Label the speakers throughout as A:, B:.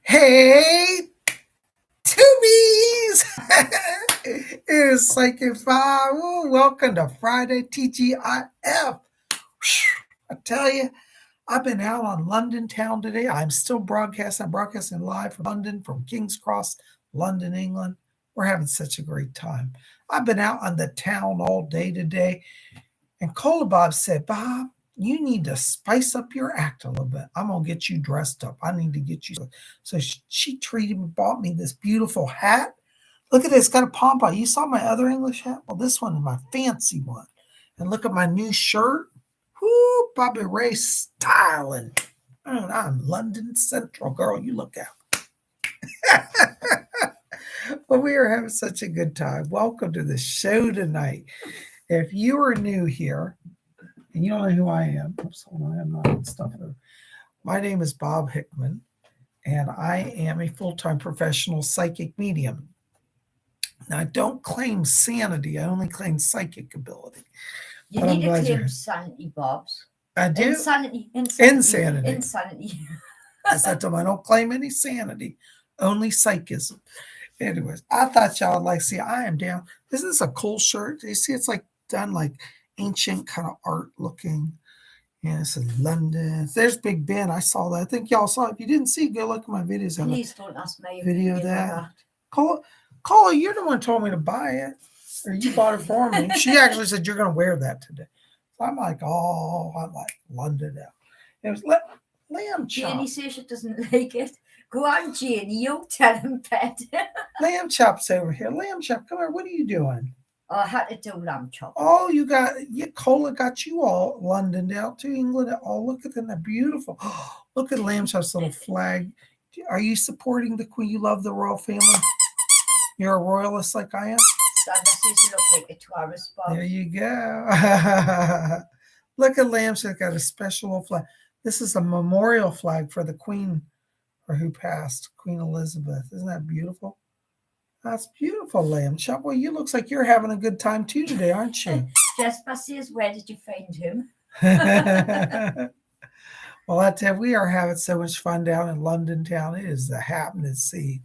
A: Hey, Tubies! It is Psychic Five. Welcome to Friday TGIF. I tell you, I've been out on London town today. I'm still broadcasting. I'm broadcasting live from London, from King's Cross, London, England. We're having such a great time. I've been out on the town all day today. And Cola Bob said, Bob, you need to spice up your act a little bit. I'm going to get you dressed up. I need to get you. So she treated me, bought me this beautiful hat. Look at this, it's got a pom-pom. You saw my other English hat? Well, this one is my fancy one. And look at my new shirt. Whoo, Bobby Ray styling. I'm London Central, girl. You look out. Well, we are having such a good time. Welcome to the show tonight. If you are new here, and you don't know who I am, oops, hold on, I'm not stuff. My name is Bob Hickman, and I am a full-time professional psychic medium. Now, I don't claim sanity; I only claim psychic ability.
B: You need to claim sanity, Bobs.
A: I do.
B: Insanity.
A: I said to them, I don't claim any sanity, only psychism. Anyways, I thought y'all would like see. I am down. Isn't this a cool shirt? Do you see? It's like done like ancient kind of art looking. Yeah, this is London. There's Big Ben. I saw that. I think y'all saw it. If you didn't see, go look at my videos.
B: Please don't ask me.
A: Video that. Call. You're the one who told me to buy it, or you bought it for me. She actually said you're going to wear that today. So I'm like, I'm like London out. It was lamb chop.
B: Jenny says she doesn't like it. Go on, Jenny. You tell him, pet.
A: Lamb chop's over here. Lamb chop, come here. What are you doing?
B: Oh, I had to do lamb chop.
A: Oh, Cola got you all London out to England. Oh, look at them. They're beautiful. Look at Lamb chop's little flag. Are you supporting the Queen? You love the royal family? You're a royalist like I am?
B: Sandra says you look like a tourist, Bob.
A: There you go. Look at Lamb chop. Got a special flag. This is a memorial flag for the Queen, or who passed, Queen Elizabeth. Isn't that beautiful? That's beautiful, Lamb chop. Well, you looks like you're having a good time too today, aren't you?
B: Jasper says, where did you find him?
A: Well, I tell you, we are having so much fun down in London town. It is the happening scene.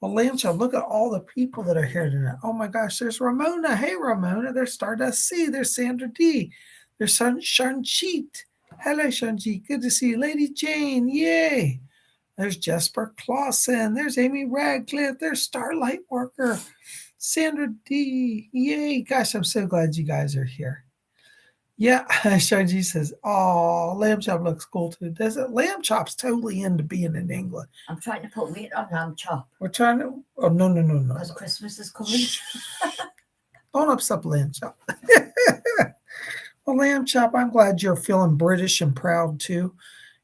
A: Well, Lamb chop, look at all the people that are here tonight. Oh my gosh, there's Ramona. Hey, Ramona. There's Stardust C. There's Sandra D. There's Shanjit. Hello, Shanjit. Good to see you. Lady Jane. Yay. There's Jesper Clausen. There's Amy Radcliffe. There's Starlight Worker. Sandra D. Yay. Gosh, I'm so glad you guys are here. Yeah, Shanji says, oh, Lamb chop looks cool too. Does it? Lamb chop's totally into being in England.
B: I'm trying to put weight on lamb chop.
A: We're trying to, oh, no.
B: Because Christmas is coming.
A: Don't upset Lamb chop. Well, Lamb chop, I'm glad you're feeling British and proud too.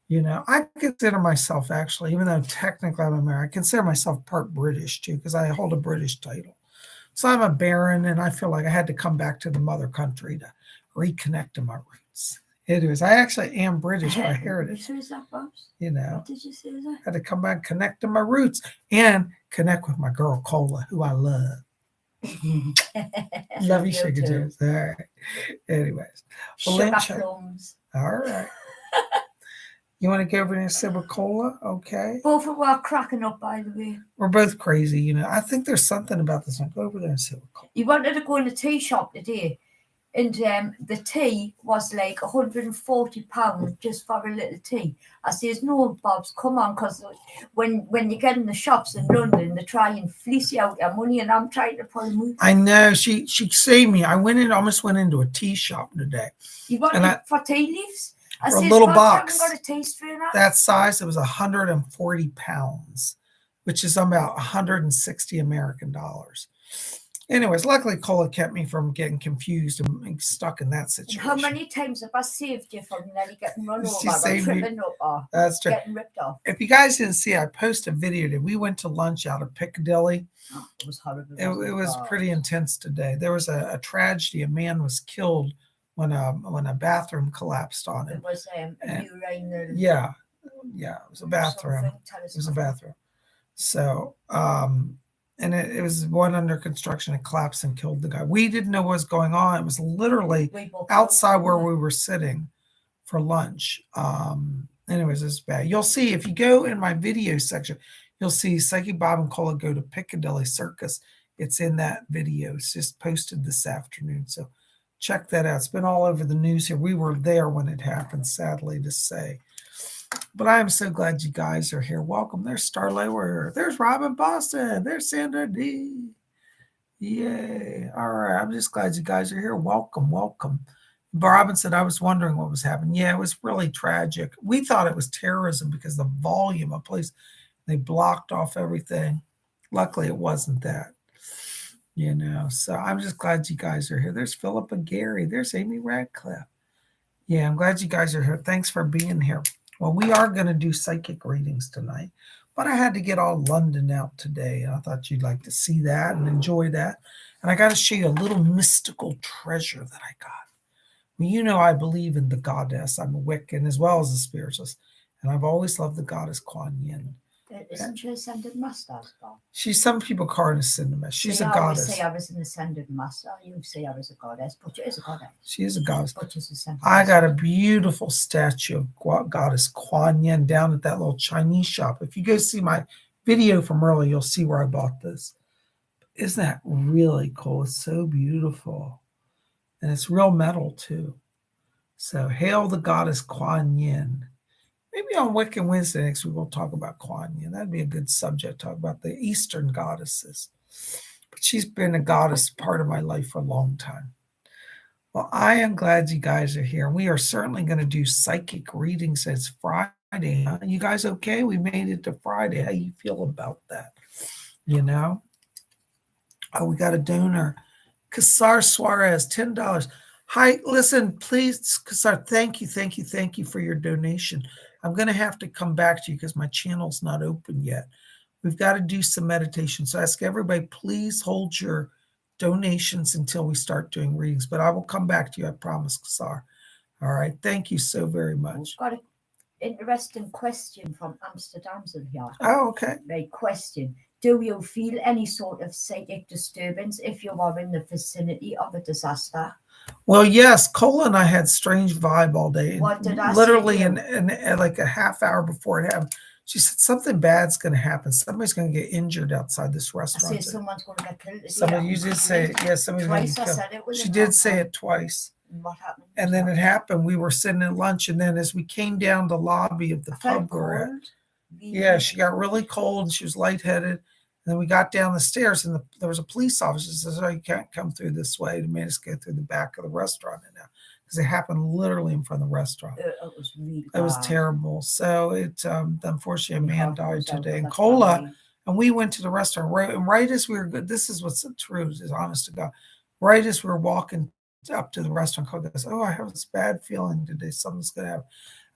A: You know, I consider myself actually, even though technically I'm American, I consider myself part British too, because I hold a British title. So I'm a baron, and I feel like I had to come back to the mother country to reconnect to my roots. It is. I actually am British by heritage.
B: You say that, Bobs?
A: You know.
B: What did you say that?
A: I had to come back and connect to my roots and connect with my girl Cola, who I love. Love you, sugar juice. All right. Anyways.
B: Sugar plums.
A: All right. You want to go over there and sit with Cola? Okay.
B: Both of us are cracking up, by the way.
A: We're both crazy, you know. I think there's something about this one. Go over there and sit with Cola.
B: You wanted to go in a tea shop today, and the tea was like £140 just for a little tea. I says, no, Bobs, come on, because when you get in the shops in London, they try and fleece you out your money, and I'm trying to pull them.
A: I know. She saved me. I almost went into a tea shop today.
B: You wanted for tea leaves?
A: For a little box.
B: Got a teaspoon
A: that size, it was 140 pounds, which is about 160 American dollars. Anyways, luckily Cola kept me from getting confused and stuck in that situation.
B: How many times have I saved you from nearly getting run over or tripping up or
A: That's true.
B: Getting ripped off?
A: If you guys didn't see, I posted a video that we went to lunch out of Piccadilly.
B: Oh, it was horrible.
A: It was pretty intense today. There was a tragedy. A man was killed when a bathroom collapsed on him.
B: It was urinal.
A: Yeah, it was a bathroom. It was a bathroom. So, and it was one under construction. It collapsed and killed the guy. We didn't know what was going on. It was literally outside where we were sitting for lunch. Anyways, it's bad. You'll see if you go in my video section, you'll see Psychic Bob and Cola go to Piccadilly Circus. It's in that video. It's just posted this afternoon. So check that out. It's been all over the news here. We were there when it happened, sadly to say. But I am so glad you guys are here. Welcome. There's Starlight Warrior. There's Robin Boston. There's Sandra D. Yay. All right. I'm just glad you guys are here. Welcome. Welcome. Robin said, I was wondering what was happening. Yeah, it was really tragic. We thought it was terrorism because the volume of police, they blocked off everything. Luckily, it wasn't that. So I'm just glad you guys are here. There's Philip and Gary. There's Amy Radcliffe. Yeah, I'm glad you guys are here. Thanks for being here. Well, we are going to do psychic readings tonight, but I had to get all London out today. I thought you'd like to see that and enjoy that. And I got to show you a little mystical treasure that I got. Well, I believe in the goddess. I'm a Wiccan as well as a spiritualist. And I've always loved the goddess Kuan Yin.
B: Isn't she ascended master?
A: Some people call her an ascended master. She's a goddess.
B: I say I was an ascended master. You say I was a goddess, but she is a goddess.
A: She is a goddess.
B: But she's ascended
A: I got a beautiful statue of goddess Kuan Yin down at that little Chinese shop. If you go see my video from earlier, you'll see where I bought this. Isn't that really cool? It's so beautiful. And it's real metal, too. So, hail the goddess Kuan Yin. Maybe on Wiccan Wednesday next week, we'll talk about Kuan Yin. That'd be a good subject, talk about the Eastern goddesses. But she's been a goddess part of my life for a long time. Well, I am glad you guys are here. We are certainly going to do psychic readings. It's Friday. Huh? You guys okay? We made it to Friday. How you feel about that? Oh, we got a donor. Casar Suarez, $10. Hi, listen, please, Casar, thank you for your donation. I'm going to have to come back to you because my channel's not open yet. We've got to do some meditation. So I ask everybody, please hold your donations until we start doing readings. But I will come back to you, I promise, Casar. All right. Thank you so very much.
B: We've got an interesting question from Amsterdam here.
A: Oh, okay.
B: A question. Do you feel any sort of psychic disturbance if you are in the vicinity of a disaster?
A: Well, yes, Cola and I had strange vibe all day.
B: What did I
A: literally in like a half hour before it happened, she said something bad's going to happen. Somebody's going to get injured outside this restaurant.
B: I said someone's going to get killed.
A: Somebody, you did say it. Yes, somebody's going to get killed.
B: I said it
A: she did say it twice.
B: What happened?
A: And then it happened. We were sitting at lunch, and then as we came down the lobby of the pub we're at, yeah, she got really cold and she was lightheaded. And then we got down the stairs, and there was a police officer that says, "Oh, you can't come through this way." They made us go through the back of the restaurant now because it happened literally in front of the restaurant.
B: It was really
A: bad. It was terrible. So unfortunately, a man died today in Cola, and we went to the restaurant right as we were good. This is what's true, is honest to God. Right as we were walking up to the restaurant, Cola goes, "Oh, I have this bad feeling today. Something's going to happen."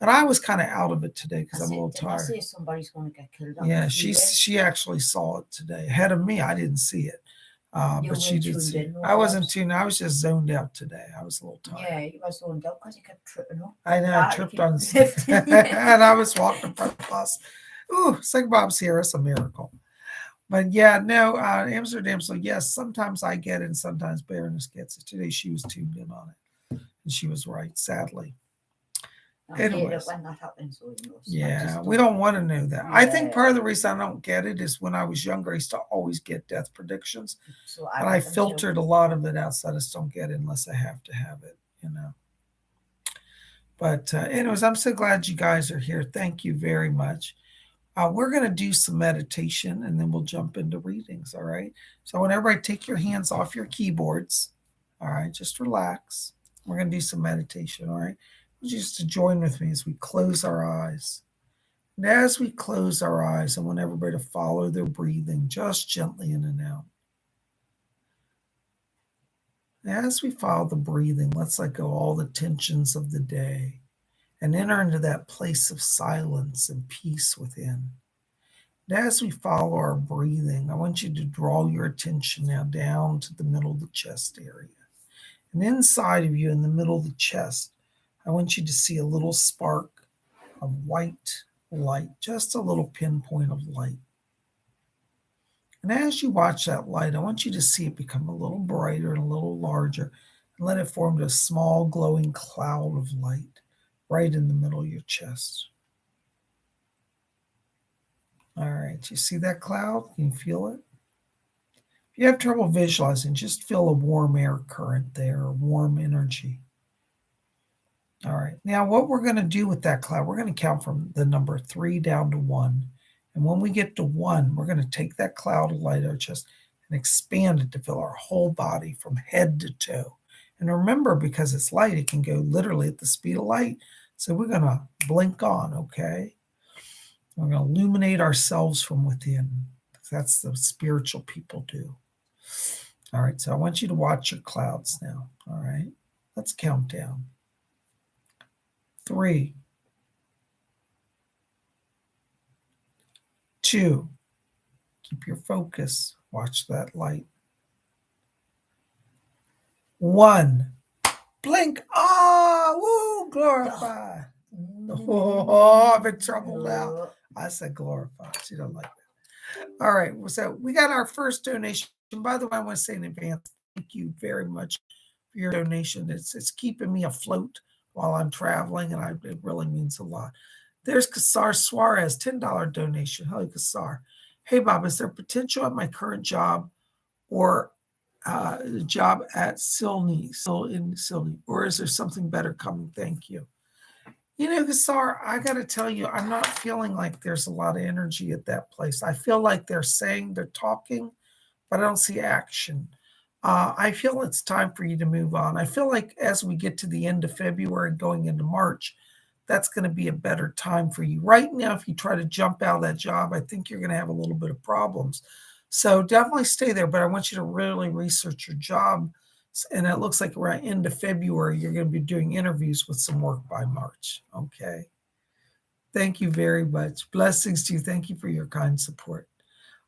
A: And I was kind of out of it today because I'm a little tired.
B: I see somebody's going to get killed.
A: Yeah, she actually saw it today ahead of me. I didn't see it, but she did see it. I wasn't tuned. I was just zoned out today. I was a little tired.
B: Yeah, you were zoned out because you kept tripping up.
A: I know, I tripped on and I was walking in front of the bus. Ooh, Psychic Bob's here. It's a miracle. But yeah, no, Amsterdam. So yes, sometimes I get it and sometimes Baroness gets it. Today she was tuned in on it. And she was right, sadly.
B: Anyways, when that happens,
A: yeah, we don't want to know that. Yeah. I think part of the reason I don't get it is when I was younger, I used to always get death predictions. So I filtered a lot of it out, so I just don't get it unless I have to have it, But anyways, I'm so glad you guys are here. Thank you very much. We're going to do some meditation, and then we'll jump into readings, all right? So I want everybody to take your hands off your keyboards, all right? Just relax. We're going to do some meditation, all right? Just to join with me as we close our eyes. And as we close our eyes, I want everybody to follow their breathing just gently in and out. As we follow the breathing, let's let go all the tensions of the day and enter into that place of silence and peace within. And as we follow our breathing, I want you to draw your attention now down to the middle of the chest area. And inside of you, in the middle of the chest, I want you to see a little spark of white light, just a little pinpoint of light. And as you watch that light, I want you to see it become a little brighter and a little larger, and let it form into a small glowing cloud of light right in the middle of your chest. All right, you see that cloud? Can you feel it? If you have trouble visualizing, just feel a warm air current there, or warm energy. All right, now what we're going to do with that cloud, we're going to count from the number 3 down to 1. And when we get to 1, we're going to take that cloud of light, our chest, and expand it to fill our whole body from head to toe. And remember, because it's light, it can go literally at the speed of light. So we're going to blink on, okay? We're going to illuminate ourselves from within. That's the spiritual people do. All right, so I want you to watch your clouds now. All right, let's count down. 3, 2, keep your focus. Watch that light. 1, blink. Ah, woo, glorify. Oh, I'm in trouble now. I said glorify. She don't like that. All right, so we got our first donation. By the way, I want to say in advance, thank you very much for your donation. It's keeping me afloat while I'm traveling, and it really means a lot. There's Casar Suarez, $10 donation. Hello, Casar. Hey, Bob, is there potential at my current job or job at Silney, or is there something better coming? Thank you. You know, Casar, I got to tell you, I'm not feeling like there's a lot of energy at that place. I feel like they're talking, but I don't see action. I feel it's time for you to move on. I feel like as we get to the end of February, going into March, that's going to be a better time for you. Right now, if you try to jump out of that job, I think you're going to have a little bit of problems. So definitely stay there, but I want you to really research your job. And it looks like around end of February, you're going to be doing interviews with some work by March. Okay. Thank you very much. Blessings to you. Thank you for your kind support.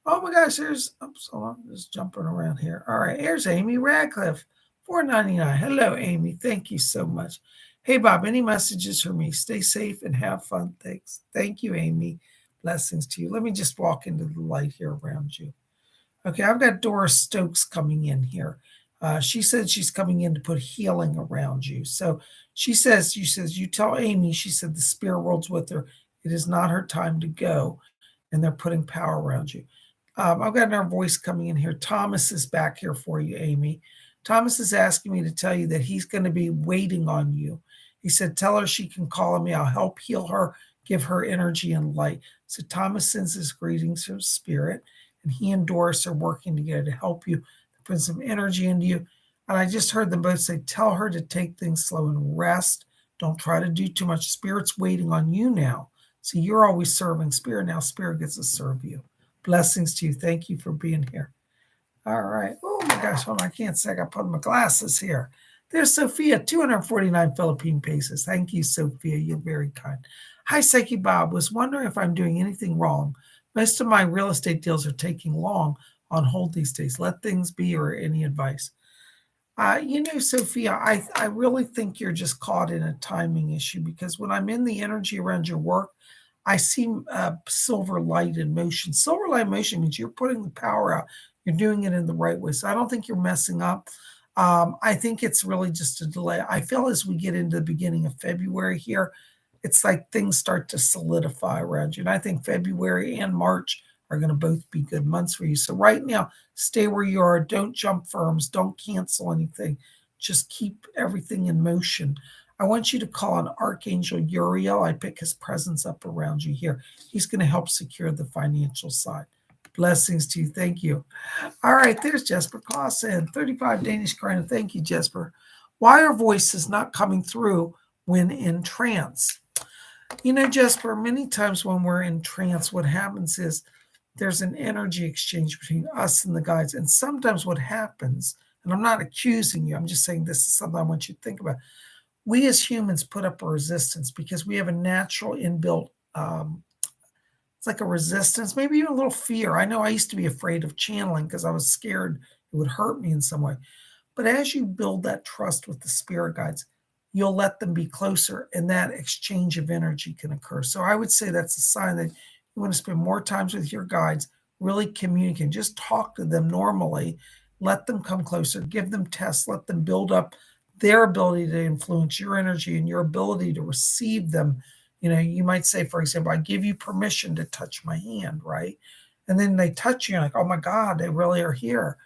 A: Oh my gosh, there's, hold on, just jumping around here. All right, here's Amy Radcliffe, $4.99. Hello, Amy. Thank you so much. Hey, Bob, any messages for me? Stay safe and have fun. Thanks. Thank you, Amy. Blessings to you. Let me just walk into the light here around you. Okay, I've got Doris Stokes coming in here. She said she's coming in to put healing around you. So you tell Amy, she said the spirit world's with her. It is not her time to go, and they're putting power around you. I've got another voice coming in here. Thomas is back here for you, Amy. Thomas is asking me to tell you that he's going to be waiting on you. He said, tell her she can call me. I'll help heal her, give her energy and light. So Thomas sends his greetings from spirit, and he and Doris are working together to help you, to put some energy into you. And I just heard them both say, tell her to take things slow and rest. Don't try to do too much. Spirit's waiting on you now. So you're always serving spirit. Now spirit gets to serve you. Blessings to you. Thank you for being here. All right. Oh my gosh. Hold on. I can't say I got to put my glasses here. There's Sophia, 249 Philippine pesos. Thank you, Sophia. You're very kind. Hi, Psychic Bob. Was wondering if I'm doing anything wrong. Most of my real estate deals are taking long on hold these days. Let things be, or any advice. Sophia, I really think you're just caught in a timing issue, because when I'm in the energy around your work, I see silver light in motion. Silver light in motion means you're putting the power out. You're doing it in the right way. So I don't think you're messing up. I think it's really just a delay. I feel as we get into the beginning of February here, it's like things start to solidify around you. And I think February and March are going to both be good months for you. So right now, stay where you are. Don't jump firms. Don't cancel anything. Just keep everything in motion. I want you to call on Archangel Uriel. I pick his presence up around you here. He's going to help secure the financial side. Blessings to you. Thank you. All right, there's Jesper Clausen, 35 Danish kroner. Thank you, Jesper. Why are voices not coming through when in trance? You know, Jesper, many times when we're in trance, what happens is there's an energy exchange between us and the guides. And sometimes what happens, and I'm not accusing you, I'm just saying this is something I want you to think about. We as humans put up a resistance because we have a natural inbuilt, it's like a resistance, maybe even a little fear. I know I used to be afraid of channeling because I was scared it would hurt me in some way. But as you build that trust with the spirit guides, you'll let them be closer, and that exchange of energy can occur. So I would say that's a sign that you want to spend more time with your guides, really communicate, just talk to them normally, let them come closer, give them tests, let them build up their ability to influence your energy and your ability to receive them You might say, for example, I give you permission to touch my hand, right? And then they touch you, you're like, oh my God, they really are here,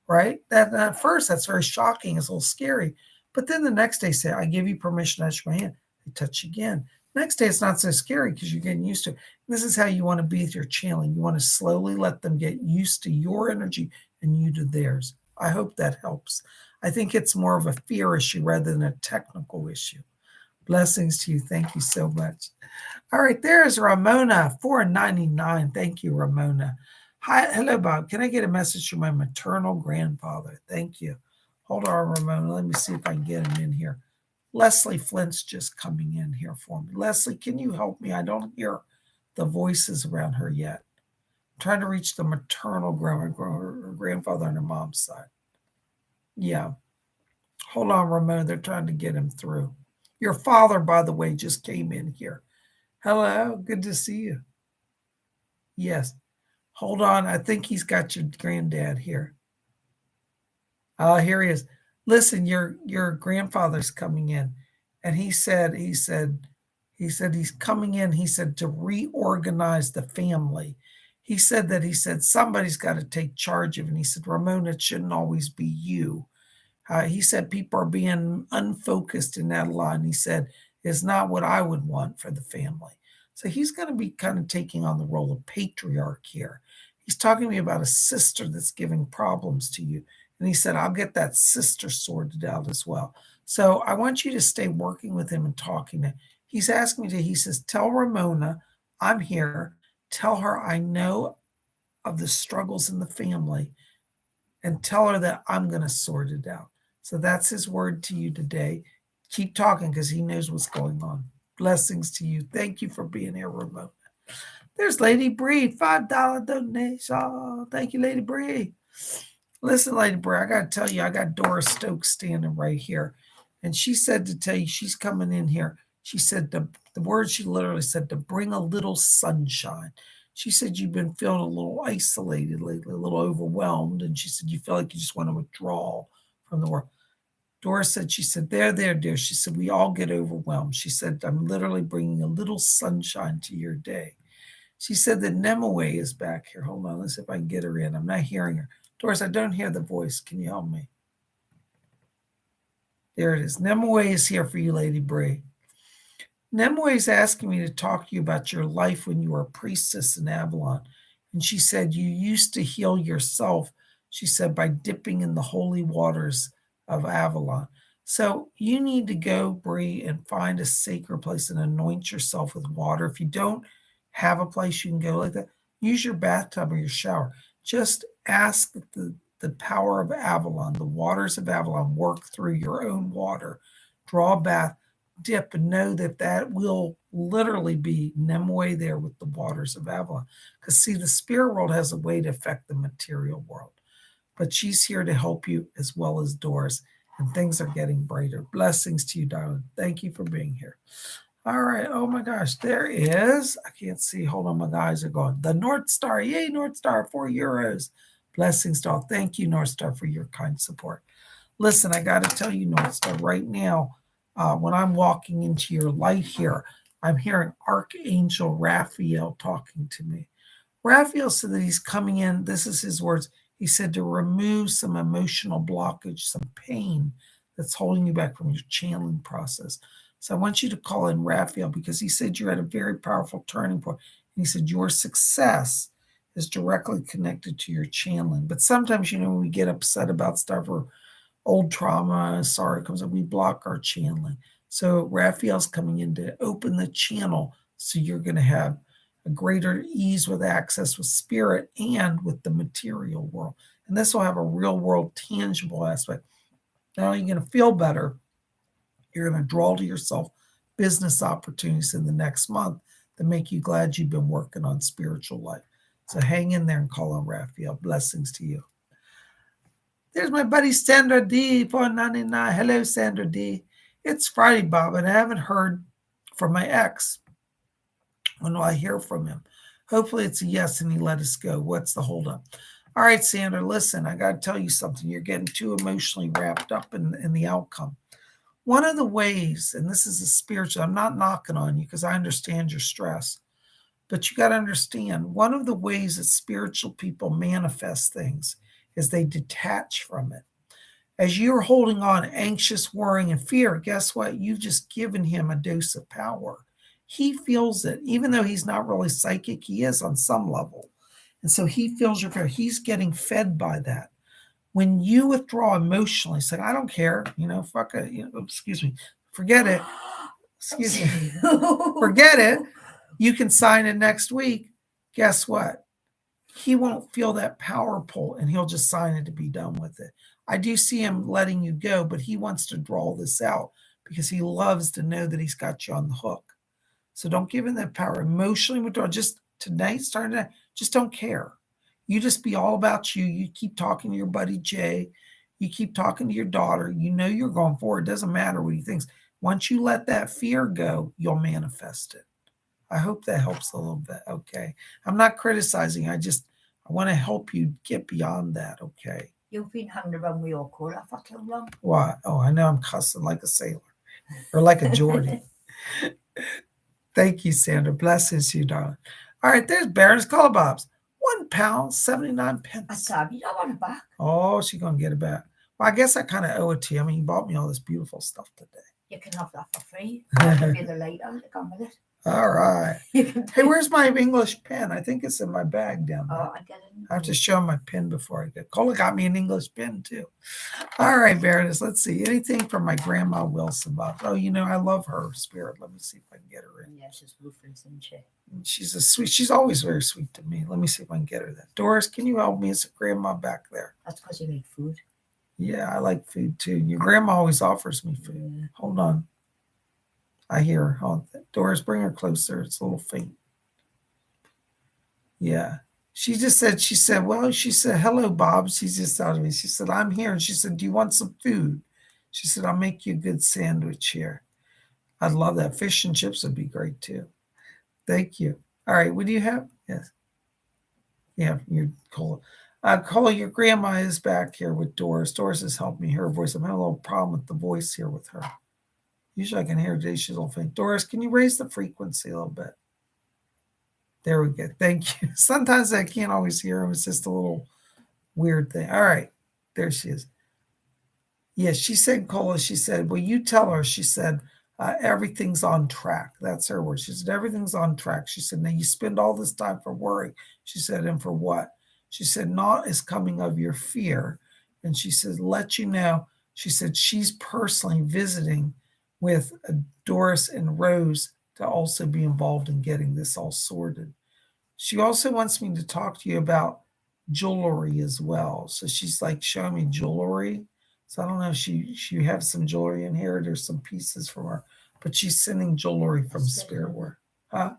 A: right? That at first, that's very shocking. It's a little scary. But then the next day, say, I give you permission to touch my hand. They touch again. Next day, it's not so scary because you're getting used to it. This is how you want to be with your channeling. You want to slowly let them get used to your energy and you to theirs. I hope that helps. I think it's more of a fear issue rather than a technical issue. Blessings to you. Thank you so much. All right, there's Ramona, $4.99. Thank you, Ramona. Hi, hello, Bob. Can I get a message from my maternal grandfather? Thank you. Hold on, Ramona. Let me see if I can get him in here. Leslie Flint's just coming in here for me. Leslie, can you help me? I don't hear the voices around her yet. I'm trying to reach the maternal grandfather on her mom's side. Yeah. Hold on, Ramona. They're trying to get him through. Your father, by the way, just came in here. Hello. Good to see you. Yes. Hold on. I think he's got your granddad here. Oh, here he is. Listen, your grandfather's coming in. And he said he's coming in. He said to reorganize the family. He said somebody's got to take charge of it. And he said, Ramona, it shouldn't always be you. He said people are being unfocused in that line. He said it's not what I would want for the family. So he's going to be kind of taking on the role of patriarch here. He's talking to me about a sister that's giving problems to you. And he said, I'll get that sister sorted out as well. So I want you to stay working with him and talking to him. He's asking me he says, tell Ramona I'm here. Tell her I know of the struggles in the family and tell her that I'm going to sort it out. So that's his word to you today. Keep talking because he knows what's going on. Blessings to you. Thank you for being here, Ramona. There's Lady Bree, $5 donation. Thank you, Lady Bree. Listen, Lady Bree, I got to tell you, I got Doris Stokes standing right here. And she said to tell you, she's coming in here. She said the word she literally said, to bring a little sunshine. She said you've been feeling a little isolated lately, a little overwhelmed. And she said you feel like you just want to withdraw from the world. Doris said, she said, there, dear. She said, we all get overwhelmed. She said, I'm literally bringing a little sunshine to your day. She said that Nemue is back here. Hold on, let's see if I can get her in. I'm not hearing her. Doris, I don't hear the voice. Can you help me? There it is. Nemue is here for you, Lady Bree. Nemue is asking me to talk to you about your life when you were a priestess in Avalon. And she said you used to heal yourself, she said, by dipping in the holy waters of Avalon. So you need to go, Bree, and find a sacred place and anoint yourself with water. If you don't have a place you can go like that, use your bathtub or your shower. Just ask that the power of Avalon, the waters of Avalon, work through your own water. Draw a bath, dip, and know that will literally be Nemue there with the waters of Avalon. Because see, the spirit world has a way to affect the material world. But she's here to help you as well as Doris. And things are getting brighter. Blessings to you, darling. Thank you for being here. All right. Oh my gosh. There is. I can't see. Hold on. My eyes are going. The North Star. Yay, North Star. €4. Blessings to all. Thank you, North Star, for your kind support. Listen, I got to tell you, North Star, right now, when I'm walking into your light here, I'm hearing Archangel Raphael talking to me. Raphael said that he's coming in. This is his words. He said to remove some emotional blockage, some pain that's holding you back from your channeling process. So I want you to call in Raphael because he said you're at a very powerful turning point. And he said your success is directly connected to your channeling. But sometimes, when we get upset about stuff or old trauma, sorrow comes up, we block our channeling. So Raphael's coming in to open the channel so you're going to have a greater ease with access with spirit and with the material world. And this will have a real world tangible aspect. Not only are you going to feel better, you're going to draw to yourself business opportunities in the next month that make you glad you've been working on spiritual life. So hang in there and call on Raphael. Blessings to you. There's my buddy Sandra D, $4.99. Hello, Sandra D. It's Friday, Bob, and I haven't heard from my ex. When will I hear from him? Hopefully it's a yes and he let us go. What's the holdup? All right, Sandra, listen, I got to tell you something. You're getting too emotionally wrapped up in the outcome. One of the ways, and this is a spiritual, I'm not knocking on you because I understand your stress, but you got to understand one of the ways that spiritual people manifest things is they detach from it. As you're holding on, anxious, worrying, and fear, guess what? You've just given him a dose of power. He feels it, even though he's not really psychic, he is on some level. And so he feels your fear. He's getting fed by that. When you withdraw emotionally, say, I don't care, fuck it, excuse me, forget it, excuse me, forget it, you can sign it next week. Guess what? He won't feel that power pull and he'll just sign it to be done with it. I do see him letting you go, but he wants to draw this out because he loves to know that he's got you on the hook. So don't give him that power. Emotionally withdraw. Just tonight, starting tonight, just don't care. You just be all about you. You keep talking to your buddy Jay. You keep talking to your daughter. You know you're going forward. It doesn't matter what he thinks. Once you let that fear go, you'll manifest it. I hope that helps a little bit. Okay. I'm not criticizing. I want to help you get beyond that. Okay.
B: You've been hanging around with your caller for too long.
A: What? Oh, I know I'm cussing like a sailor or like a Geordie. Thank you, Sandra. Blesses you, darling. All right, there's Baroness Collabobs. £1, 79 pence.
B: I said, you don't want it back.
A: Oh, she's going to get it back. Well, I guess I kind of owe it to you. I mean, you bought me all this beautiful stuff today.
B: You can have that for free. I'll give you the later to come with it.
A: All right. Hey, where's my English pen? I think it's in my bag down there.
B: Oh, I get it.
A: I have to show him my pen before I go. Cola got me an English pen, too. All right, Baroness, let's see. Anything from my Grandma Wilson, Bob? Oh, I love her spirit. Let me see if I can get her in.
B: Yeah, she's ruthless, isn't she?
A: She's always very sweet to me. Let me see if I can get her that. Doris, can you help me? It's a grandma back there.
B: That's because you make food.
A: Yeah, I like food, too. Your grandma always offers me food. Yeah. Hold on. I hear her. Hold on. Doris, bring her closer. It's a little faint. Yeah. She said, hello, Bob. She just told me. She said, I'm here. And she said, do you want some food? She said, I'll make you a good sandwich here. I'd love that. Fish and chips would be great, too. Thank you. All right. What do you have? Yes. Yeah, you're cool. Cole, your grandma is back here with Doris. Doris has helped me hear her voice. I'm having a little problem with the voice here with her. Usually I can hear her today. She's a little faint. Doris, can you raise the frequency a little bit? There we go. Thank you. Sometimes I can't always hear him. It's just a little weird thing. All right. There she is. Yes, she said, Cola, she said, well, you tell her, she said, everything's on track. That's her word. She said, everything's on track. She said, now you spend all this time for worry. She said, and for what? She said, naught is coming of your fear. And she said, let you know. She said, she's personally visiting with Doris and Rose to also be involved in getting this all sorted. She also wants me to talk to you about jewelry as well. So she's like showing me jewelry. So I don't know if she has some jewelry in here. There's some pieces from her, but she's sending jewelry from Spirit World. Huh?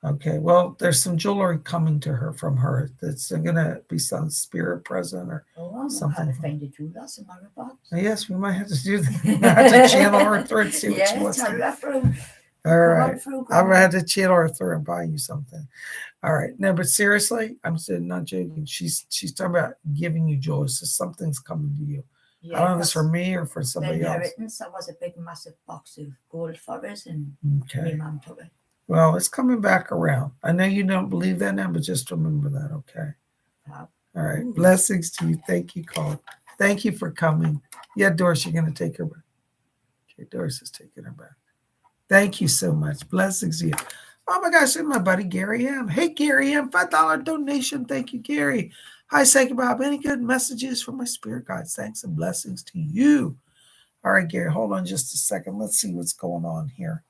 A: Okay. Well, there's some jewelry coming to her from her. That's going to be some spirit present or something.
B: How to find a jeweler in my box.
A: Yes, we might have to do that. We might have to channel her through and see what she wants. All right. I'm going to have to channel her through and buy you something. All right. No, but seriously, I'm not joking. She's talking about giving you joy. So something's coming to you. Yeah, I don't know if it's for me or for somebody else.
B: That was a big, massive box of gold for us, and my mom took it.
A: Well, it's coming back around. I know you don't believe that now, but just remember that, okay? All right. Ooh. Blessings to you. Thank you, Colin. Thank you for coming. Yeah, Doris, you're going to take her back. Okay, Doris is taking her back. Thank you so much. Blessings to you. Oh, my gosh, and my buddy Gary M. Hey, Gary M. $5 donation. Thank you, Gary. Hi, Psychic Bob. Any good messages from my spirit guides? Thanks and blessings to you. All right, Gary, hold on just a second. Let's see what's going on here.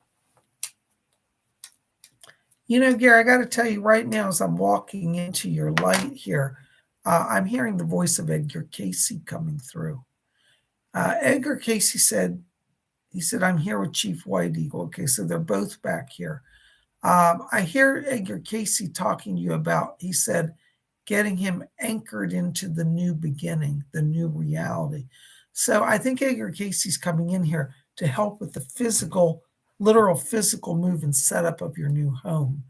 A: Gary, I got to tell you right now as I'm walking into your light here, I'm hearing the voice of Edgar Casey coming through. Edgar Casey said, I'm here with Chief White Eagle. Okay, so they're both back here. I hear Edgar Casey talking to you about, he said, getting him anchored into the new beginning, the new reality. So I think Edgar Casey's coming in here to help with the literal physical move and setup of your new home.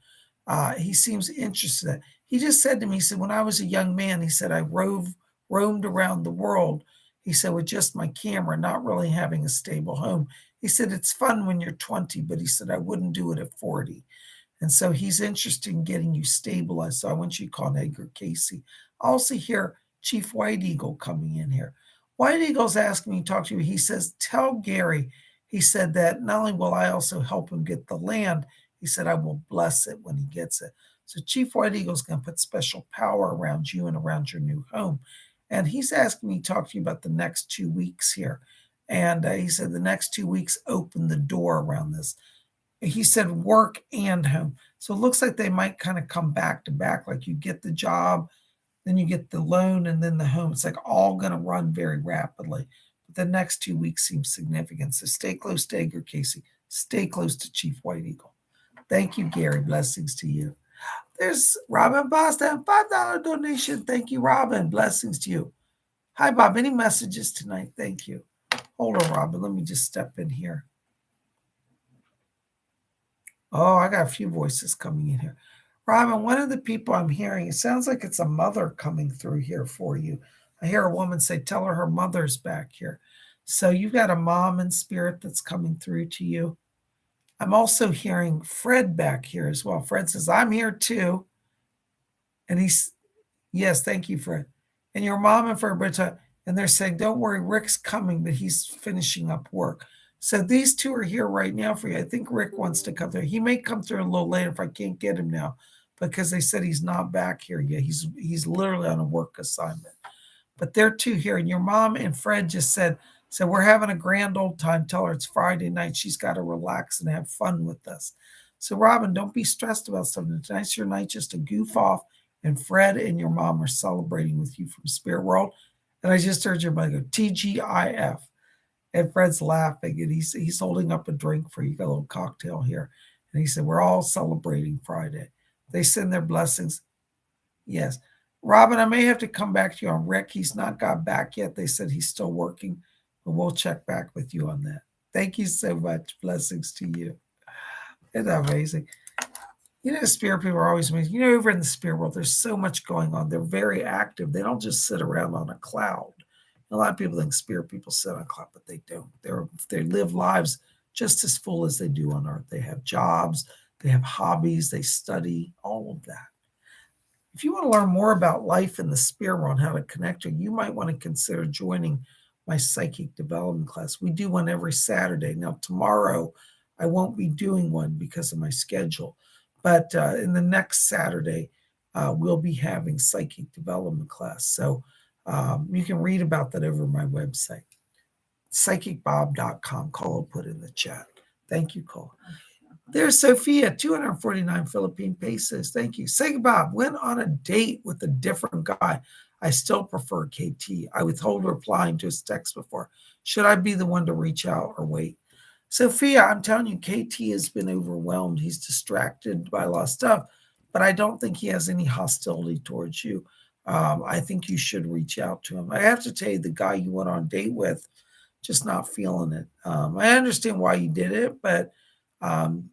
A: He seems interested in that. He just said to me, he said, when I was a young man, he said, I roamed around the world, He said, with just my camera, not really having a stable home. He said, it's fun when you're 20, but he said, I wouldn't do it at 40. And so he's interested in getting you stabilized. So I want you to call Edgar Casey. I also hear Chief White Eagle coming in here. White Eagle's asking me to talk to you. He says, tell Gary, he said that not only will I also help him get the land, he said, I will bless it when he gets it. So Chief White Eagle's going to put special power around you and around your new home. And he's asking me to talk to you about the next 2 weeks here. And he said the next 2 weeks open the door around this. He said work and home. So it looks like they might kind of come back to back, like you get the job, then you get the loan, and then the home. It's like all going to run very rapidly. But the next 2 weeks seem significant. So stay close to Edgar Casey. Stay close to Chief White Eagle. Thank you, Gary. Blessings to you. There's Robin Boston, $5 donation. Thank you, Robin. Blessings to you. Hi, Bob. Any messages tonight? Thank you. Hold on, Robin. Let me just step in here. Oh, I got a few voices coming in here. Robin, one of the people I'm hearing, it sounds like it's a mother coming through here for you. I hear a woman say, tell her mother's back here. So you've got a mom in spirit that's coming through to you. I'm also hearing Fred back here as well. Fred says, I'm here too. And he's, yes, thank you, Fred. And your mom and Fred, and they're saying, don't worry, Rick's coming, but he's finishing up work. So these two are here right now for you. I think Rick wants to come through. He may come through a little later if I can't get him now, because they said he's not back here yet. He's literally on a work assignment. But they're two here. And your mom and Fred just said, so we're having a grand old time. Tell her it's Friday night. She's got to relax and have fun with us. So Robin, don't be stressed about something. Tonight's your night just to goof off. And Fred and your mom are celebrating with you from Spirit World. And I just heard your mother go, TGIF. And Fred's laughing, and he's holding up a drink for you, got a little cocktail here. And he said, we're all celebrating Friday. They send their blessings. Yes. Robin, I may have to come back to you on Rick. He's not got back yet. They said he's still working, but we'll check back with you on that. Thank you so much. Blessings to you. Isn't that amazing? You know, spirit people are always amazing. You know, over in the spirit world, there's so much going on. They're very active. They don't just sit around on a cloud. A lot of people think spirit people sit on a cloud, but they don't. They live lives just as full as they do on earth. They have jobs, they have hobbies, they study, all of that. If you want to learn more about life in the spirit world, how to connect, you might want to consider joining my psychic development class. We do one every Saturday. Now, tomorrow, I won't be doing one because of my schedule. But in the next Saturday, we'll be having psychic development class. So you can read about that over my website, PsychicBob.com. Cole will put in the chat. Thank you, Cole. There's Sophia, 249 Philippine pesos. Thank you. Psychic Bob went on a date with a different guy. I still prefer KT. I withhold replying to his text before. Should I be the one to reach out or wait? Sophia, I'm telling you, KT has been overwhelmed. He's distracted by a lot of stuff, but I don't think he has any hostility towards you. I think you should reach out to him. I have to tell you, the guy you went on a date with, just not feeling it. I understand why you did it, but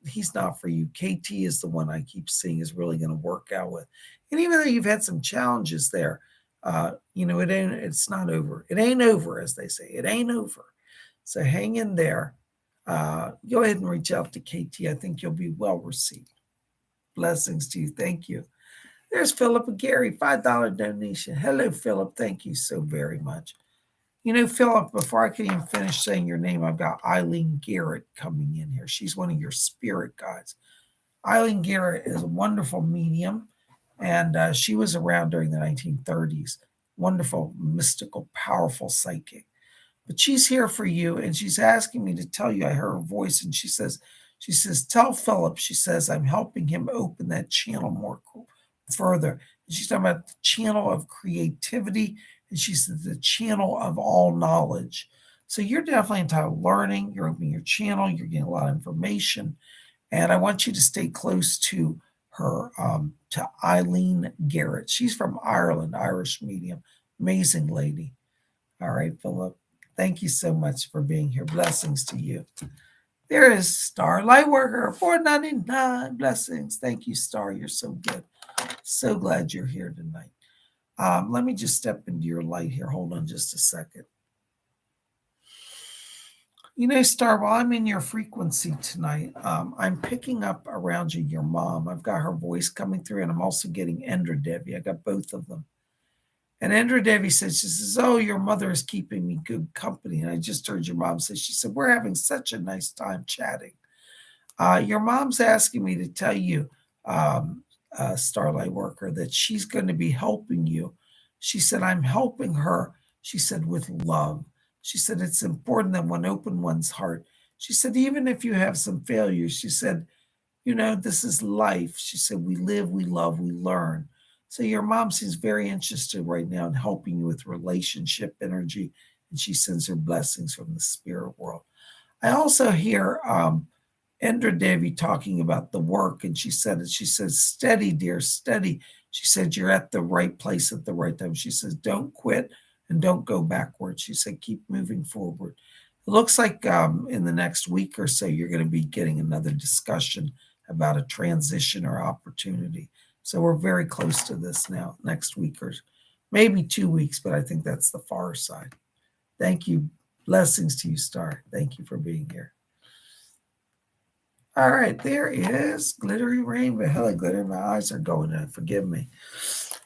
A: he's not for you. KT is the one I keep seeing is really going to work out with. And even though you've had some challenges there, it's not over. It ain't over, as they say. It ain't over. So hang in there. Go ahead and reach out to KT. I think you'll be well received. Blessings to you. Thank you. There's Philip and Gary, $5 donation. Hello, Philip. Thank you so very much. You know, Philip, before I can even finish saying your name, I've got Eileen Garrett coming in here. She's one of your spirit guides. Eileen Garrett is a wonderful medium, and she was around during the 1930s. Wonderful, mystical, powerful psychic. But she's here for you, and she's asking me to tell you. I heard her voice, and she says, tell Philip, she says, I'm helping him open that channel more further. And she's talking about the channel of creativity, and she said the channel of all knowledge. So you're definitely entitled learning. You're opening your channel. You're getting a lot of information. And I want you to stay close to her, to Eileen Garrett. She's from Ireland, Irish medium. Amazing lady. All right, Philip. Thank you so much for being here. Blessings to you. There is Star Lightworker, $4.99. Blessings. Thank you, Star. You're so good. So glad you're here tonight. Let me just step into your light here. Hold on just a second. Star, while I'm in your frequency tonight, I'm picking up around you your mom. I've got her voice coming through, and I'm also getting Endra Devi. I got both of them. And Endra Devi says, she says, oh, your mother is keeping me good company. And I just heard your mom say, she said, we're having such a nice time chatting. Your mom's asking me to tell you, Starlight Worker, that she's going to be helping you. She said, I'm helping her. She said, with love. She said, it's important that one open one's heart. She said, even if you have some failures, she said, this is life. She said, we live, we love, we learn. So your mom seems very interested right now in helping you with relationship energy, and she sends her blessings from the spirit world. I also hear Endra Devi talking about the work, and she says, steady, dear, steady. She said, you're at the right place at the right time. She says, don't quit and don't go backwards. She said, keep moving forward. It looks like in the next week or so, you're going to be getting another discussion about a transition or opportunity. So we're very close to this now, next week or maybe 2 weeks, but I think that's the far side. Thank you. Blessings to you, Star. Thank you for being here. All right, there is Glittery Rainbow. Hello, Glitter. My eyes are going in. Forgive me.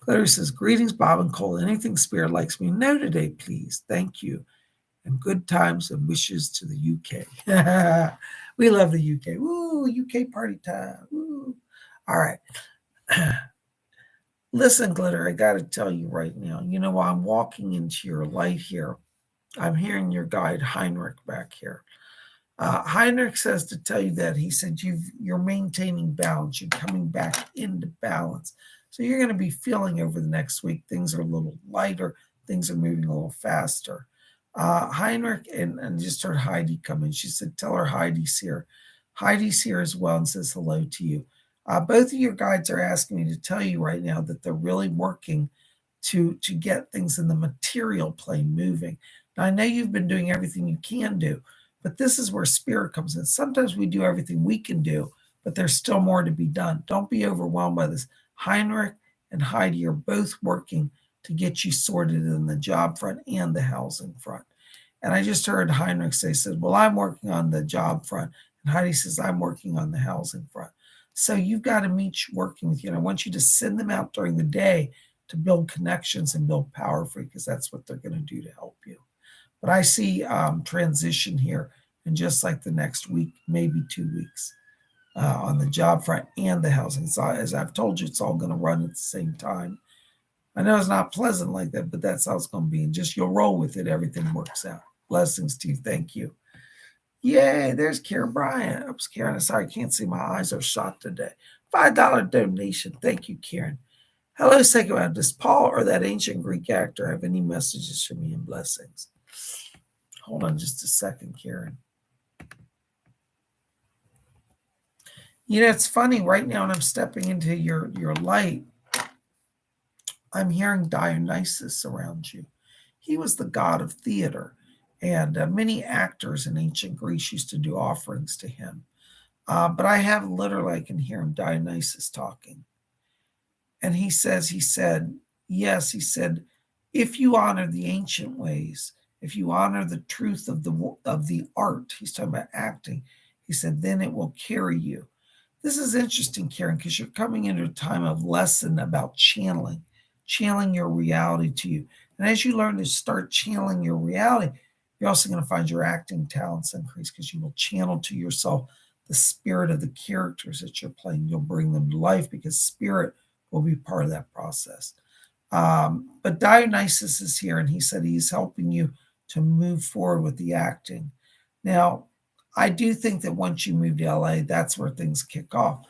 A: Glitter says, greetings, Bob and Cole. Anything spirit likes me know today, please. Thank you. And good times and wishes to the UK. We love the UK. Woo, UK party time. Woo. All right. Listen, Glitter, I got to tell you right now, while I'm walking into your light here, I'm hearing your guide Heinrich back here. Heinrich says to tell you that he said you're maintaining balance. You're coming back into balance. So you're going to be feeling over the next week things are a little lighter. Things are moving a little faster. Heinrich and just heard Heidi come in. She said, tell her Heidi's here. Heidi's here as well and says hello to you. Both of your guides are asking me to tell you right now that they're really working to get things in the material plane moving. Now, I know you've been doing everything you can do, but this is where spirit comes in. Sometimes we do everything we can do, but there's still more to be done. Don't be overwhelmed by this. Heinrich and Heidi are both working to get you sorted in the job front and the housing front. And I just heard Heinrich said, well, I'm working on the job front. And Heidi says, I'm working on the housing front. So you've got to meet working with you. And I want you to send them out during the day to build connections and build power for you, because that's what they're going to do to help you. But I see transition here in just like the next week, maybe 2 weeks on the job front and the housing. So as I've told you, it's all going to run at the same time. I know it's not pleasant like that, but that's how it's going to be. And just you'll roll with it. Everything works out. Blessings to you. Thank you. Yay, there's Karen Bryant. Oops, Karen, I'm sorry, I can't see. My eyes are shot today. $5 donation. Thank you, Karen. Hello, Psycho. Does Paul or that ancient Greek actor have any messages for me and blessings? Hold on just a second, Karen. It's funny. Right now, when I'm stepping into your light, I'm hearing Dionysus around you. He was the god of theater, and many actors in ancient Greece used to do offerings to him. But I can hear him, Dionysus, talking. And he said, yes, if you honor the ancient ways, if you honor the truth of the art, he's talking about acting, he said, then it will carry you. This is interesting, Karen, because you're coming into a time of lesson about channeling your reality to you. And as you learn to start channeling your reality, you're also going to find your acting talents increase, because you will channel to yourself the spirit of the characters that you're playing. You'll bring them to life, because spirit will be part of that process. But Dionysus is here, and he said he's helping you to move forward with the acting. Now, I do think that once you move to LA, that's where things kick off.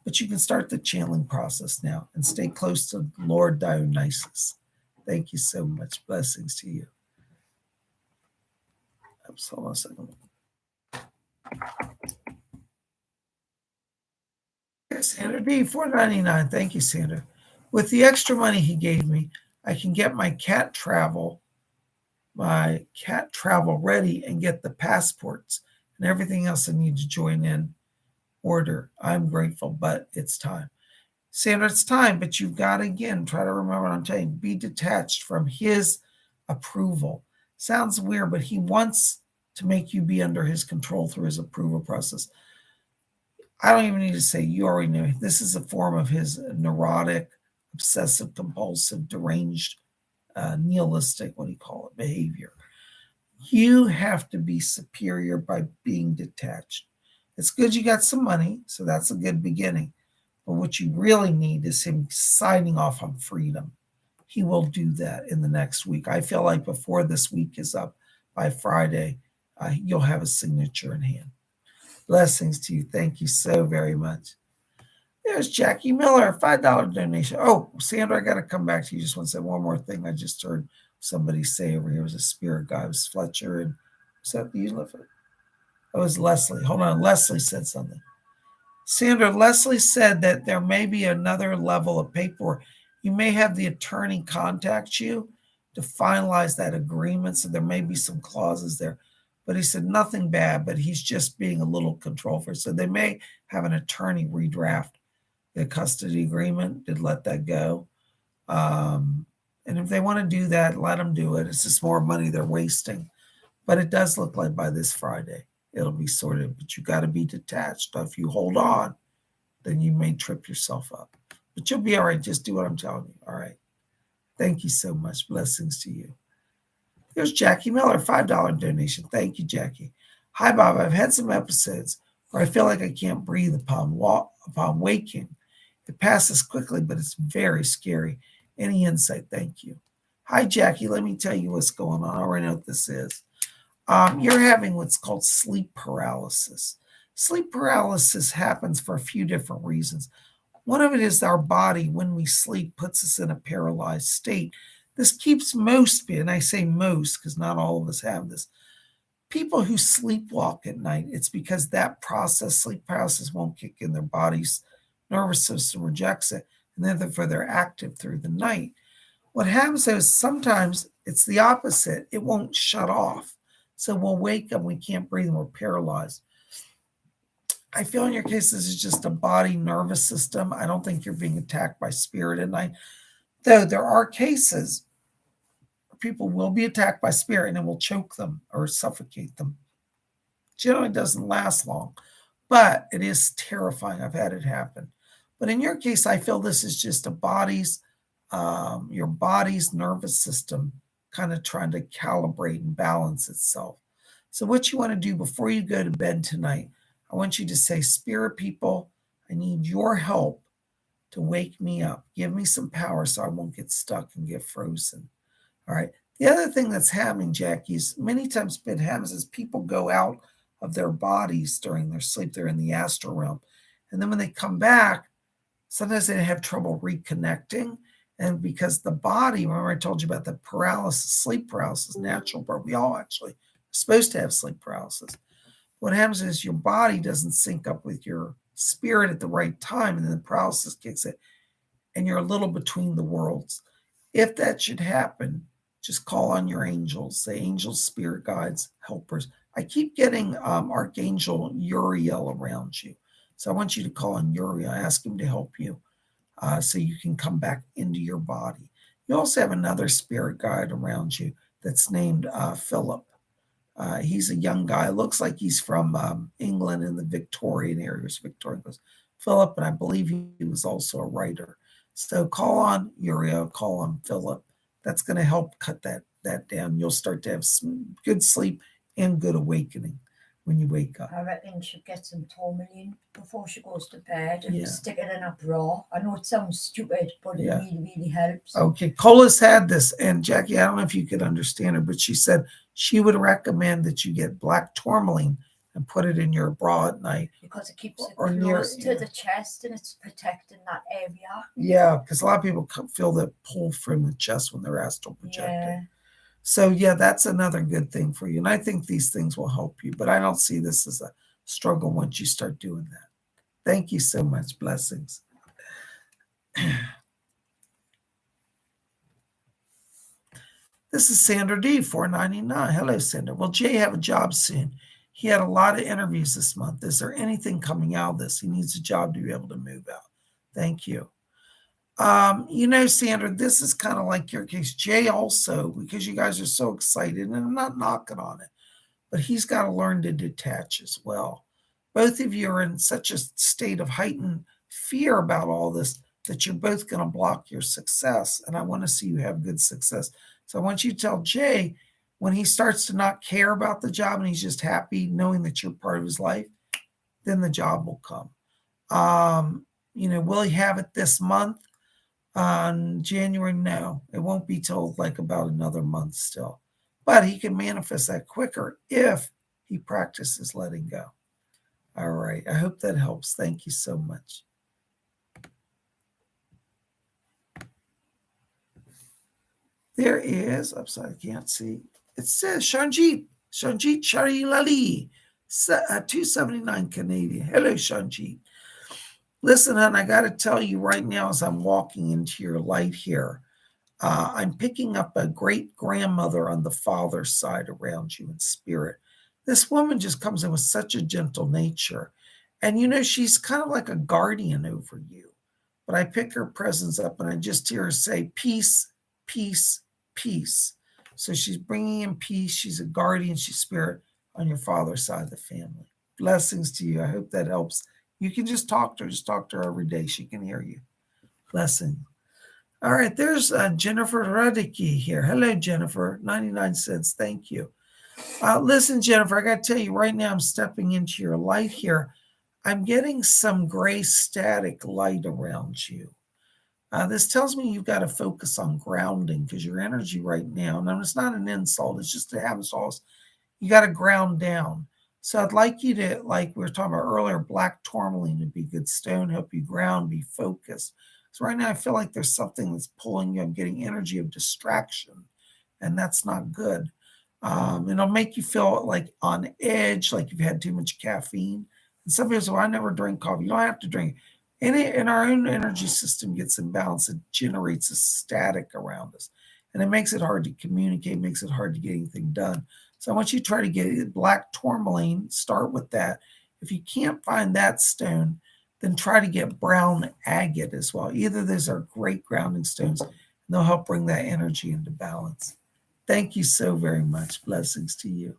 A: But you can start the channeling process now and stay close to Lord Dionysus. Thank you so much. Blessings to you. Oops, hold on a second. Sandra D, $4.99. Thank you, Sandra. With the extra money he gave me, I can get my cat travel ready and get the passports and everything else I need to join in order. I'm grateful, but it's time. Sandra, it's time, but you've got to, again, try to remember what I'm telling you. Be detached from his approval. Sounds weird, but he wants to make you be under his control through his approval process. I don't even need to say, you already know this is a form of his neurotic, obsessive, compulsive, deranged, nihilistic, what do you call it, behavior. You have to be superior by being detached. It's good you got some money, so that's a good beginning. But what you really need is him signing off on freedom. He will do that in the next week. I feel like before this week is up, by Friday, you'll have a signature in hand. Blessings to you. Thank you so very much. There's Jackie Miller, $5 donation. Oh, Sandra, I got to come back to you. Just want to say one more thing. I just heard somebody say over here, it was a spirit guy. It was Fletcher. And was that you? It was Leslie. Hold on. Leslie said something. Sandra, Leslie said that there may be another level of paperwork. You may have the attorney contact you to finalize that agreement. So there may be some clauses there. But he said nothing bad, but he's just being a little control freak. So they may have an attorney redraft the custody agreement, to let that go. And if they want to do that, let them do it. It's just more money they're wasting. But it does look like by this Friday, it'll be sorted. But you got to be detached. If you hold on, then you may trip yourself up. But you'll be all right. Just do what I'm telling you. All right. Thank you so much. Blessings to you. Here's Jackie Miller, $5 donation. Thank you, Jackie. Hi, Bob. I've had some episodes where I feel like I can't breathe upon waking. It passes quickly, but it's very scary. Any insight? Thank you. Hi, Jackie. Let me tell you what's going on. I already know what this is. You're having what's called sleep paralysis. Sleep paralysis happens for a few different reasons. One of it is our body, when we sleep, puts us in a paralyzed state. This keeps most, and I say most because not all of us have this, people who sleepwalk at night, it's because that process, sleep paralysis, won't kick in. Their body's nervous system rejects it, and therefore they're active through the night. What happens is sometimes it's the opposite. It won't shut off. So we'll wake up, we can't breathe, and we're paralyzed. I feel in your case, this is just a body nervous system. I don't think you're being attacked by spirit at night. Though there are cases where people will be attacked by spirit and it will choke them or suffocate them. Generally doesn't last long, but it is terrifying. I've had it happen. But in your case, I feel this is just your body's nervous system kind of trying to calibrate and balance itself. So what you want to do before you go to bed tonight, I want you to say, Spirit people, I need your help to wake me up. Give me some power so I won't get stuck and get frozen. All right. The other thing that's happening, Jackie, is many times what happens is people go out of their bodies during their sleep. They're in the astral realm. And then when they come back, sometimes they have trouble reconnecting. And because the body, remember I told you about the paralysis, sleep paralysis, natural, but we all actually are supposed to have sleep paralysis. What happens is your body doesn't sync up with your spirit at the right time, and then the paralysis kicks in, and you're a little between the worlds. If that should happen, just call on your angels, say angels, spirit guides, helpers. I keep getting Archangel Uriel around you. So I want you to call on Uriel, ask him to help you so you can come back into your body. You also have another spirit guide around you that's named Philip. He's a young guy. Looks like he's from England in the Victorian areas. Victorian goes, Philip, and I believe he was also a writer. So call on Uriel, call on Philip. That's going to help cut that down. You'll start to have some good sleep and good awakening when you wake up.
B: I reckon she'll get some tourmaline before she goes to bed and stick it in her bra. I know it sounds stupid, but it really, really helps.
A: Okay, Cola's had this, and Jackie, I don't know if you could understand her, but she said she would recommend that you get black tourmaline and put it in your bra at night.
B: Because it keeps it close to the chest and it's protecting that area.
A: Yeah, because a lot of people feel that pull from the chest when they're astral projecting.
B: Yeah.
A: So, that's another good thing for you. And I think these things will help you, but I don't see this as a struggle once you start doing that. Thank you so much. Blessings. This is Sandra D, $4.99. Hello, Sandra. Will Jay have a job soon? He had a lot of interviews this month. Is there anything coming out of this? He needs a job to be able to move out. Thank you. Sandra, this is kind of like your case. Jay also, because you guys are so excited, and I'm not knocking on it, but he's got to learn to detach as well. Both of you are in such a state of heightened fear about all this that you're both going to block your success. And I want to see you have good success. So I want you to tell Jay, when he starts to not care about the job and he's just happy knowing that you're part of his life, then the job will come. Will he have it this month? On January? No, it won't be till like about another month still. But he can manifest that quicker if he practices letting go. All right. I hope that helps. Thank you so much. There is, I'm sorry, I can't see. It says Shanjit Charilali, 279 Canadian. Hello, Shanjit. Listen, hon, I got to tell you right now as I'm walking into your light here, I'm picking up a great-grandmother on the father's side around you in spirit. This woman just comes in with such a gentle nature. And, she's kind of like a guardian over you. But I pick her presence up and I just hear her say, peace, peace, peace. So she's bringing in peace. She's a guardian. She's spirit on your father's side of the family. Blessings to you. I hope that helps. You can just talk to her. Just talk to her every day. She can hear you. Blessing. All right. There's Jennifer Radicki here. Hello, Jennifer. 99 cents. Thank you. Listen, Jennifer, I got to tell you right now, I'm stepping into your light here. I'm getting some gray static light around you. This tells me you've got to focus on grounding because your energy right now, and it's not an insult, it's just a habit. You got to ground down. So I'd like you to, like we were talking about earlier, black tourmaline would be a good stone, help you ground, be focused. So right now I feel like there's something that's pulling you. I'm getting energy of distraction, and that's not good. It'll make you feel like on edge, like you've had too much caffeine. And some people say, well, I never drink coffee. You don't have to drink. And our own energy system gets imbalanced. It generates a static around us. And it makes it hard to communicate, makes it hard to get anything done. So I want you to try to get black tourmaline. Start with that. If you can't find that stone, then try to get brown agate as well. Either of those are great grounding stones, and they'll help bring that energy into balance. Thank you so very much. Blessings to you.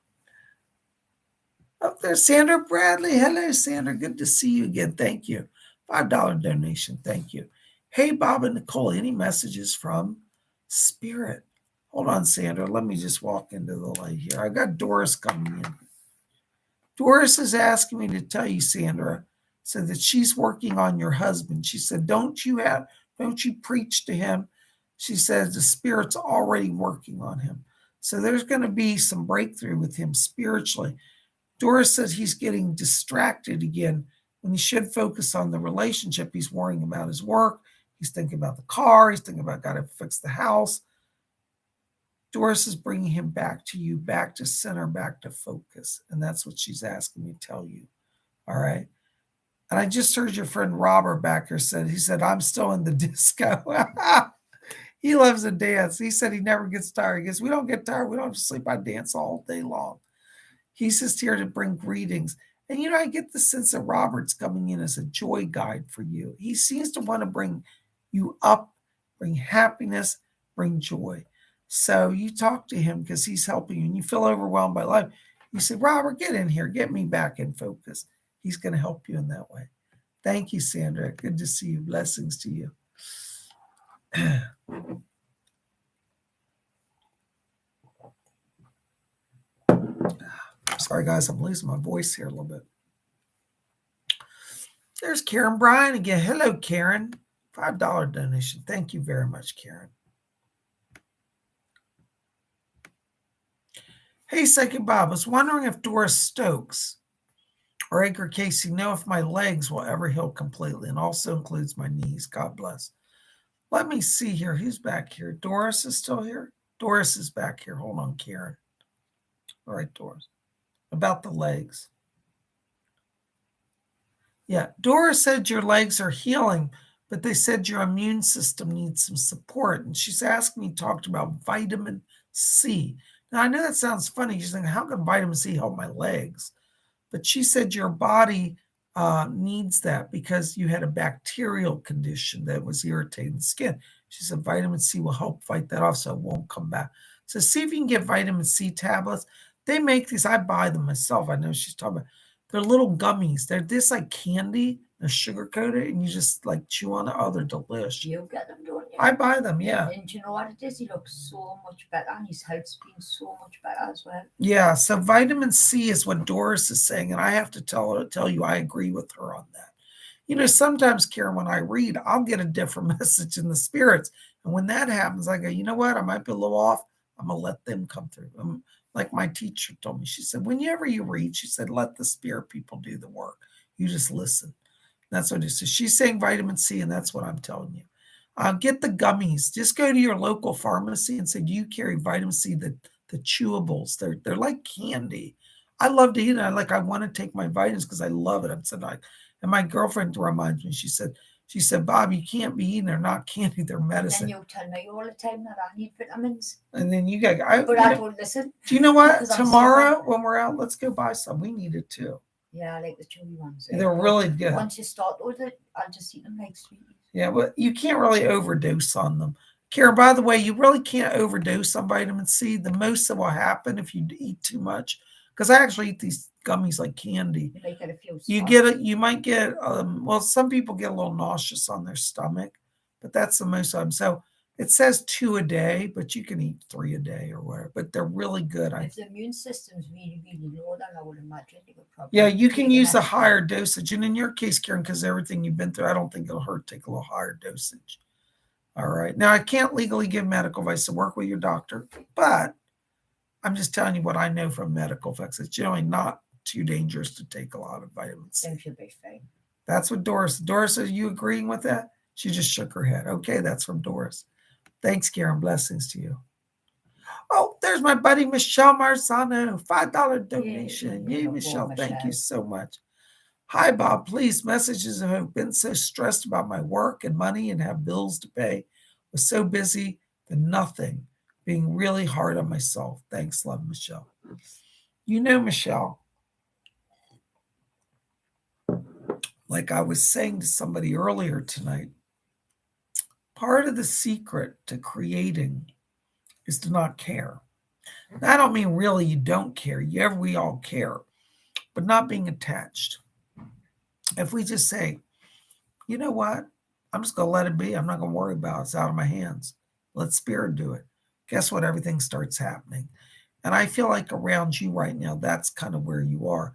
A: Up there's Sandra Bradley. Hello, Sandra. Good to see you again. Thank you. $5 donation. Thank you. Hey, Bob and Nicole, any messages from Spirit? Hold on, Sandra. Let me just walk into the light here. I got Doris coming in. Doris is asking me to tell you, Sandra, said that she's working on your husband. She said, don't you preach to him? She says the Spirit's already working on him. So there's going to be some breakthrough with him spiritually. Doris says he's getting distracted again when he should focus on the relationship. He's worrying about his work. He's thinking about the car. He's thinking about got to fix the house. Doris is bringing him back to you, back to center, back to focus. And that's what she's asking me to tell you. All right. And I just heard your friend Robert back here he said, I'm still in the disco. He loves to dance. He said he never gets tired. He goes, we don't get tired. We don't have to sleep. I dance all day long. He's just here to bring greetings. And, I get the sense that Robert's coming in as a joy guide for you. He seems to want to bring you up, bring happiness, bring joy. So you talk to him because he's helping you and you feel overwhelmed by life. You say, Robert, get in here. Get me back in focus. He's going to help you in that way. Thank you, Sandra. Good to see you. Blessings to you. Sorry, guys. I'm losing my voice here a little bit. There's Karen Bryan again. Hello, Karen. $5 donation. Thank you very much, Karen. Hey, Psychic Bob. I was wondering if Doris Stokes or Edgar Casey know if my legs will ever heal completely, and also includes my knees. God bless. Let me see here. Who's back here? Doris is still here? Doris is back here. Hold on, Karen. All right, Doris. About the legs. Yeah, Doris said your legs are healing, but they said your immune system needs some support. And she's asking me, talked about vitamin C. Now, I know that sounds funny. She's thinking, how can vitamin C help my legs? But she said your body needs that because you had a bacterial condition that was irritating the skin. She said vitamin C will help fight that off so it won't come back. So see if you can get vitamin C tablets. They make these. I buy them myself. I know she's talking about. They're little gummies. They're this like candy. They're sugar coated, and you just like chew on it. Oh, they're delicious.
B: You get them, don't you?
A: I buy them. Yeah.
B: And you know what it is? He looks so much better, and his health's been so much better as well.
A: Yeah. So vitamin C is what Doris is saying, and I have to tell you, I agree with her on that. You know, sometimes, Karen, when I read, I'll get a different message in the spirits, and when that happens, I go, you know what? I might be a little off. I'm gonna let them come through. Like my teacher told me, she said, whenever you read, she said, let the spirit people do the work. You just listen. That's what it is. So she's saying vitamin C, and that's what I'm telling you. Get the gummies. Just go to your local pharmacy and say, do you carry vitamin C? The chewables. They're like candy. I love to eat it. I want to take my vitamins because I love it. I'm saying and my girlfriend reminds me, she said, Bob, you can't be eating. They're not candy, they're medicine.
B: And then you tell me all the time that I need vitamins.
A: And then you got,
B: but I don't listen.
A: Do you know what? Tomorrow when we're out, let's go buy some. We need it too.
B: Yeah, I like the chewy ones.
A: They're really good.
B: Once you start with it, I'll just eat them like sweeties.
A: Yeah, but you can't really overdose on them. Karen, by the way, you really can't overdose on vitamin C. The most that will happen if you eat too much, because I actually eat these gummies like candy.
B: You might get a few.
A: You might get, well, some people get a little nauseous on their stomach, but that's the most of them. So it says 2 a day, but you can eat 3 a day or whatever. But they're really good.
B: If the immune system's really, really low, then I would imagine it would probably.
A: Yeah, you can use a higher dosage. And in your case, Karen, because everything you've been through, I don't think it'll hurt to take a little higher dosage. All right. Now, I can't legally give medical advice, to work with your doctor, but I'm just telling you what I know from medical effects. It's generally not too dangerous to take a lot of vitamin C.
B: Then she'll be fine.
A: That's what Doris. Doris, are you agreeing with that? She just shook her head. Okay, that's from Doris. Thanks, Karen. Blessings to you. Oh, there's my buddy Michelle Marzano. $5 donation. Yay, Michelle. Thank you so much. Hi, Bob. Please, messages of hope. Been so stressed about my work and money and have bills to pay. Was so busy that nothing. Being really hard on myself. Thanks, love, Michelle. You know, Michelle, like I was saying to somebody earlier tonight, part of the secret to creating is to not care. Now, I don't mean really you don't care. We all care, but not being attached. If we just say, you know what? I'm just going to let it be. I'm not going to worry about it. It's out of my hands. Let spirit do it. Guess what? Everything starts happening. And I feel like around you right now, that's kind of where you are.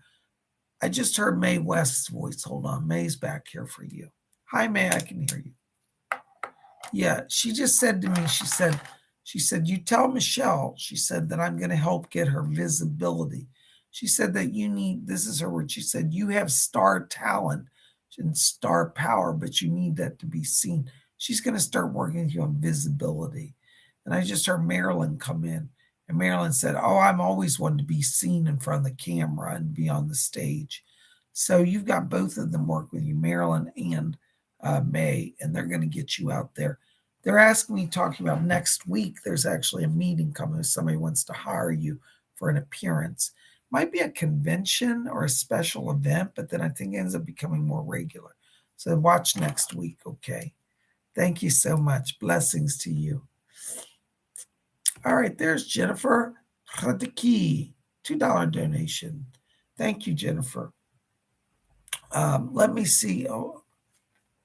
A: I just heard Mae West's voice. Hold on. Mae's back here for you. Hi, Mae. I can hear you. Yeah, she just said to me, she said, you tell Michelle, she said, that I'm going to help get her visibility. She said that you need, this is her word, she said, you have star talent and star power, but you need that to be seen. She's going to start working with you on visibility. And I just heard Marilyn come in, and Marilyn said, oh, I'm always wanting to be seen in front of the camera and be on the stage. So you've got both of them work with you, Marilyn and Mae, and they're going to get you out there. They're asking me, talking about next week, there's actually a meeting coming if somebody wants to hire you for an appearance. Might be a convention or a special event, but then I think it ends up becoming more regular. So watch next week, okay? Thank you so much. Blessings to you. All right, there's Jennifer Radicki, $2 donation. Thank you, Jennifer. Let me see. Oh,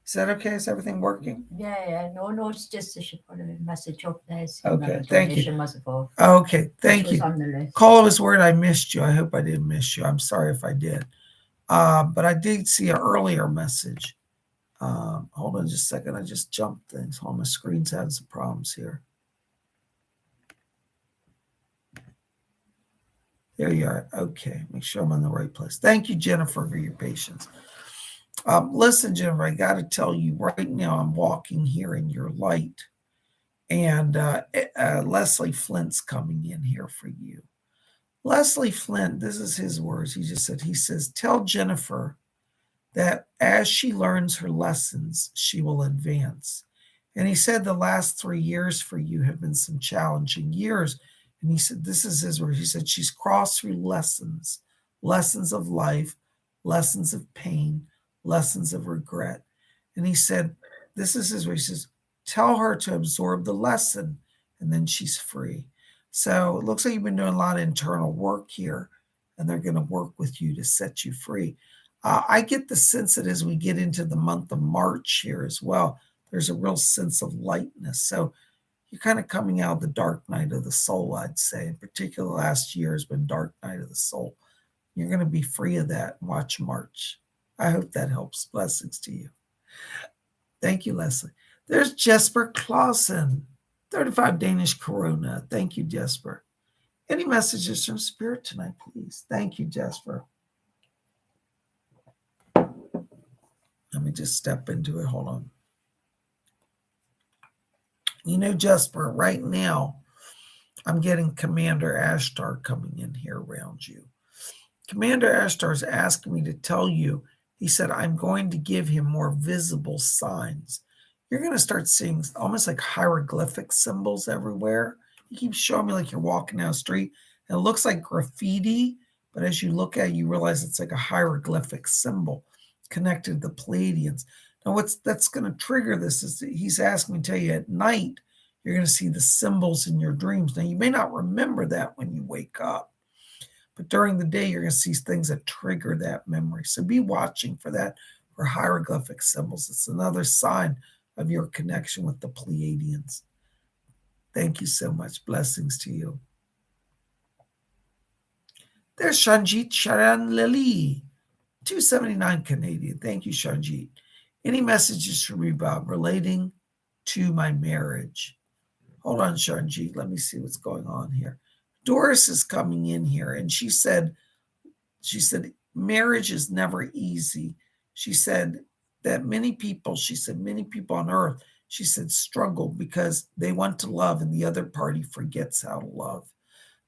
A: is that okay? Is everything working?
B: Yeah. No, it's just I should put a message up there.
A: Okay, thank you.
B: Oh,
A: okay, thank you.
B: On the list.
A: Call his word, I missed you. I hope I didn't miss you. I'm sorry if I did. But I did see an earlier message. Hold on just a second. I just jumped things. Hold on, my screen's having some problems here. There you are. Okay, make sure I'm in the right place. Thank you, Jennifer, for your patience. Listen, Jennifer, I got to tell you right now, I'm walking here in your light. And Leslie Flint's coming in here for you. Leslie Flint, this is his words. He says, tell Jennifer that as she learns her lessons, she will advance. And he said the last 3 years for you have been some challenging years. And he said, this is his word. He said, she's crossed through lessons of life, lessons of pain, lessons of regret. And he said, this is his word. He says, tell her to absorb the lesson, and then she's free. So it looks like you've been doing a lot of internal work here, and they're going to work with you to set you free. I get the sense that as we get into the month of March here as well, there's a real sense of lightness. So you're kind of coming out of the dark night of the soul, I'd say. In particular, last year has been dark night of the soul. You're going to be free of that. Watch March. I hope that helps. Blessings to you. Thank you, Leslie. There's Jesper Clausen, 35 Danish Corona. Thank you, Jesper. Any messages from Spirit tonight, please? Thank you, Jesper. Let me just step into it. Hold on. You know, Jesper, right now, I'm getting Commander Ashtar coming in here around you. Commander Ashtar is asking me to tell you, he said, I'm going to give him more visible signs. You're going to start seeing almost like hieroglyphic symbols everywhere. He keeps showing me like you're walking down the street, and it looks like graffiti, but as you look at it, you realize it's like a hieroglyphic symbol connected to the Pleiadians. Now, that's going to trigger this is he's asking me to tell you at night, you're going to see the symbols in your dreams. Now, you may not remember that when you wake up, but during the day, you're going to see things that trigger that memory. So be watching for that, for hieroglyphic symbols. It's another sign of your connection with the Pleiadians. Thank you so much. Blessings to you. There's Shanjit Sharan Lily, 279 Canadian. Thank you, Shanjit. Any messages for me, Bob, relating to my marriage? Hold on, Shanjit. Let me see what's going on here. Doris is coming in here, and she said, marriage is never easy. She said that many people on earth, she said, struggle because they want to love and the other party forgets how to love.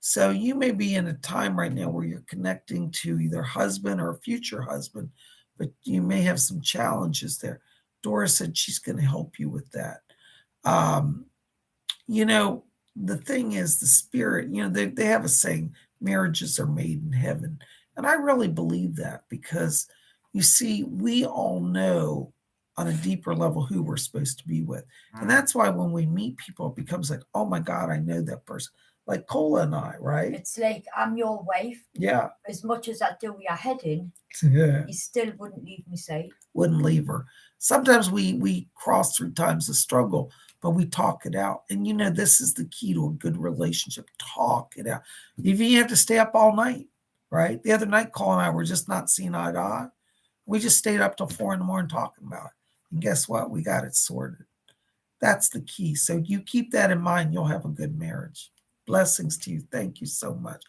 A: So you may be in a time right now where you're connecting to either husband or a future husband, but you may have some challenges there. Doris said she's going to help you with that. The thing is, the spirit, they have a saying, marriages are made in heaven. And I really believe that because, you see, we all know on a deeper level who we're supposed to be with. And that's why when we meet people, it becomes like, oh my God, I know that person. Like Cola and I, right?
B: It's like, I'm your wife.
A: Yeah.
B: As much as I do your head in,
A: yeah.
B: You still wouldn't leave me safe.
A: Wouldn't leave her. Sometimes we cross through times of struggle, but we talk it out. And this is the key to a good relationship. Talk it out. If you have to stay up all night, right? The other night, Cole and I were just not seeing eye to eye. We just stayed up till 4 a.m. talking about it. And guess what? We got it sorted. That's the key. So you keep that in mind, you'll have a good marriage. Blessings to you. Thank you so much.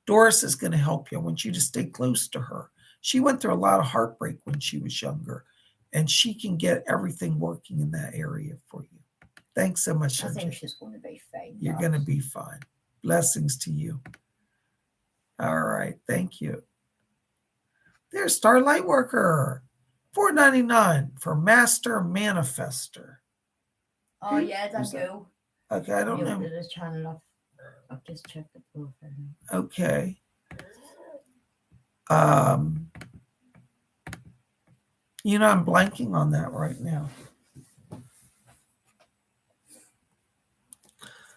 A: Doris is going to help you. I want you to stay close to her. She went through a lot of heartbreak when she was younger, and she can get everything working in that area for you. Thanks so much,
B: I
A: Sanjay.
B: think she's going to be fine.
A: You're going to be fine. Blessings to you. All right. Thank you. There's Starlight Worker, $4.99 for Master Manifester.
B: Oh, yeah, that's you.
A: Okay, I don't know.
B: The channel. I've just checked the profile.
A: Okay. I'm blanking on that right now.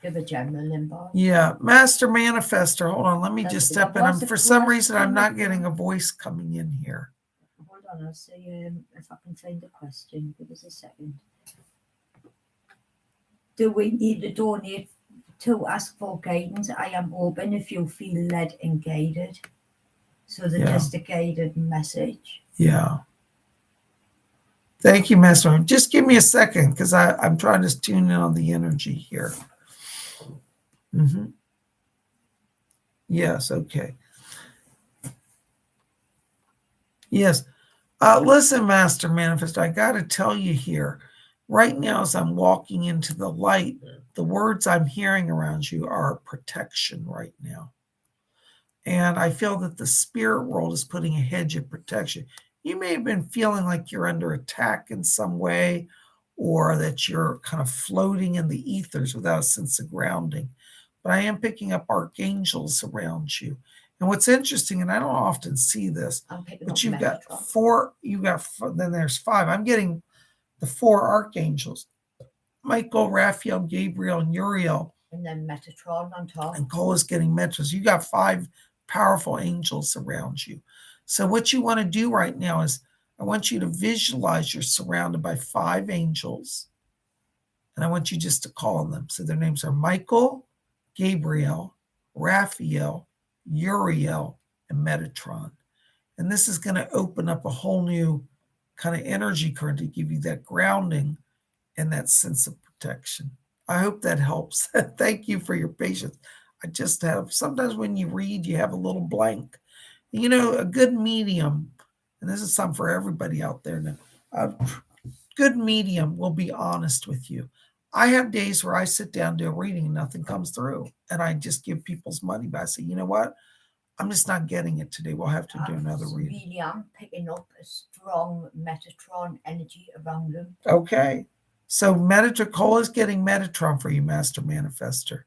B: Give a general inbox.
A: Yeah, Master Manifester. Hold on, let me just step in. For some reason, I'm not getting a voice coming in here.
B: Hold on, I'll see if I can find the question. Give us a second. Do we need to donate to ask for guidance? I am open if you feel led and guided. So they're just a guided message.
A: Yeah. Thank you, Master. Just give me a second because I'm trying to tune in on the energy here. Mm-hmm. Yes, okay. Yes. Listen, Master Manifest, I got to tell you here, right now as I'm walking into the light, the words I'm hearing around you are protection right now. And I feel that the spirit world is putting a hedge of protection. You may have been feeling like you're under attack in some way, or that you're kind of floating in the ethers without a sense of grounding. But I am picking up archangels around you. And what's interesting, and I don't often see this, but you've got four, then there's 5. I'm getting the 4 archangels, Michael, Raphael, Gabriel, and Uriel.
B: And then Metatron on top.
A: And Cole is getting Metatron. You got 5 powerful angels around you. So what you want to do right now is I want you to visualize you're surrounded by 5 angels. And I want you just to call on them. So their names are Michael, Gabriel, Raphael, Uriel, and Metatron. And this is going to open up a whole new kind of energy current to give you that grounding and that sense of protection. I hope that helps. Thank you for your patience. I just have, sometimes when you read, you have a little blank. You know, a good medium, and this is something for everybody out there now, a good medium will be honest with you. I have days where I sit down, do a reading, and nothing comes through. And I just give people's money back. I say, you know what? I'm just not getting it today. We'll have to do another reading.
B: Really am picking up a strong Metatron energy around them.
A: Okay. So Cole is getting Metatron for you, Master Manifester.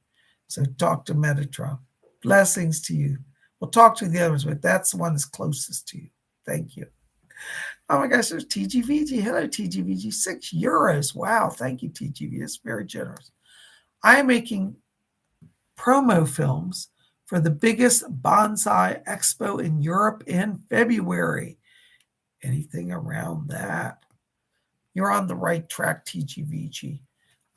A: So talk to Metatron. Blessings to you. We'll talk to the others, but that's the one that's closest to you. Thank you. Oh my gosh, there's TGVG. Hello, TGVG. €6. Wow. Thank you, TGV. It's very generous. I am making promo films for the biggest bonsai expo in Europe in February. Anything around that? You're on the right track, TGVG.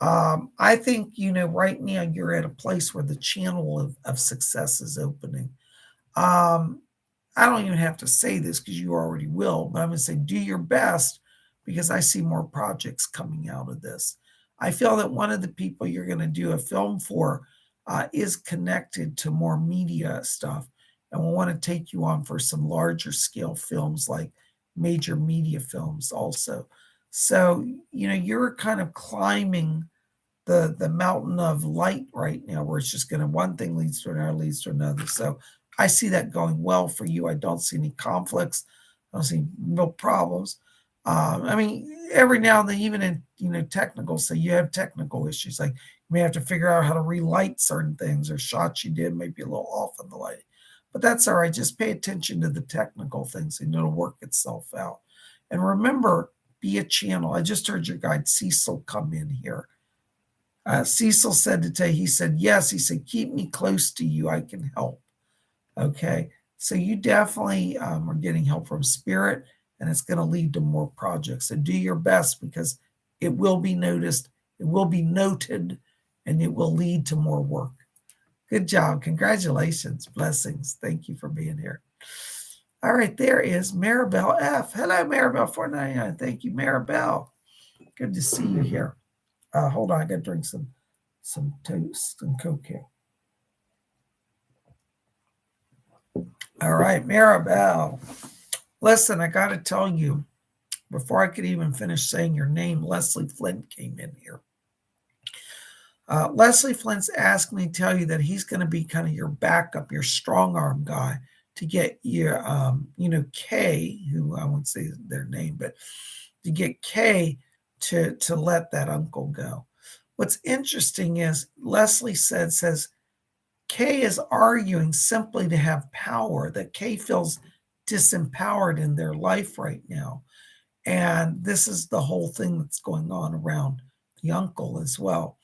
A: I think, right now you're at a place where the channel of success is opening. I don't even have to say this because you already will, but I'm going to say do your best because I see more projects coming out of this. I feel that one of the people you're going to do a film for is connected to more media stuff. And we'll want to take you on for some larger scale films like major media films also. So, you're kind of climbing the mountain of light right now where it's just going to, one thing leads to another, leads to another. So I see that going well for you. I don't see any conflicts. I don't see no problems. Every now and then, even in technical, so you have technical issues. Like you may have to figure out how to relight certain things or shots you did may be a little off in the lighting. But that's all right. Just pay attention to the technical things and it'll work itself out. And remember, be a channel. I just heard your guide Cecil come in here. Cecil said to tell you, he said, yes. He said, keep me close to you. I can help. Okay. So you definitely are getting help from spirit and it's going to lead to more projects. So do your best because it will be noticed, it will be noted, and it will lead to more work. Good job. Congratulations. Blessings. Thank you for being here. All right. There is Maribel F. Hello, Maribel 499. Thank you, Maribel. Good to see you here. Hold on. I got to drink some toast and Coke here. All right, Maribel. Listen, I got to tell you, before I could even finish saying your name, Leslie Flint came in here. Leslie Flint's asked me to tell you that he's going to be kind of your backup, your strong arm guy to get your, Kay, who I won't say their name, but to get Kay to let that uncle go. What's interesting is Leslie says Kay is arguing simply to have power, that Kay feels disempowered in their life right now. And this is the whole thing that's going on around the uncle as well.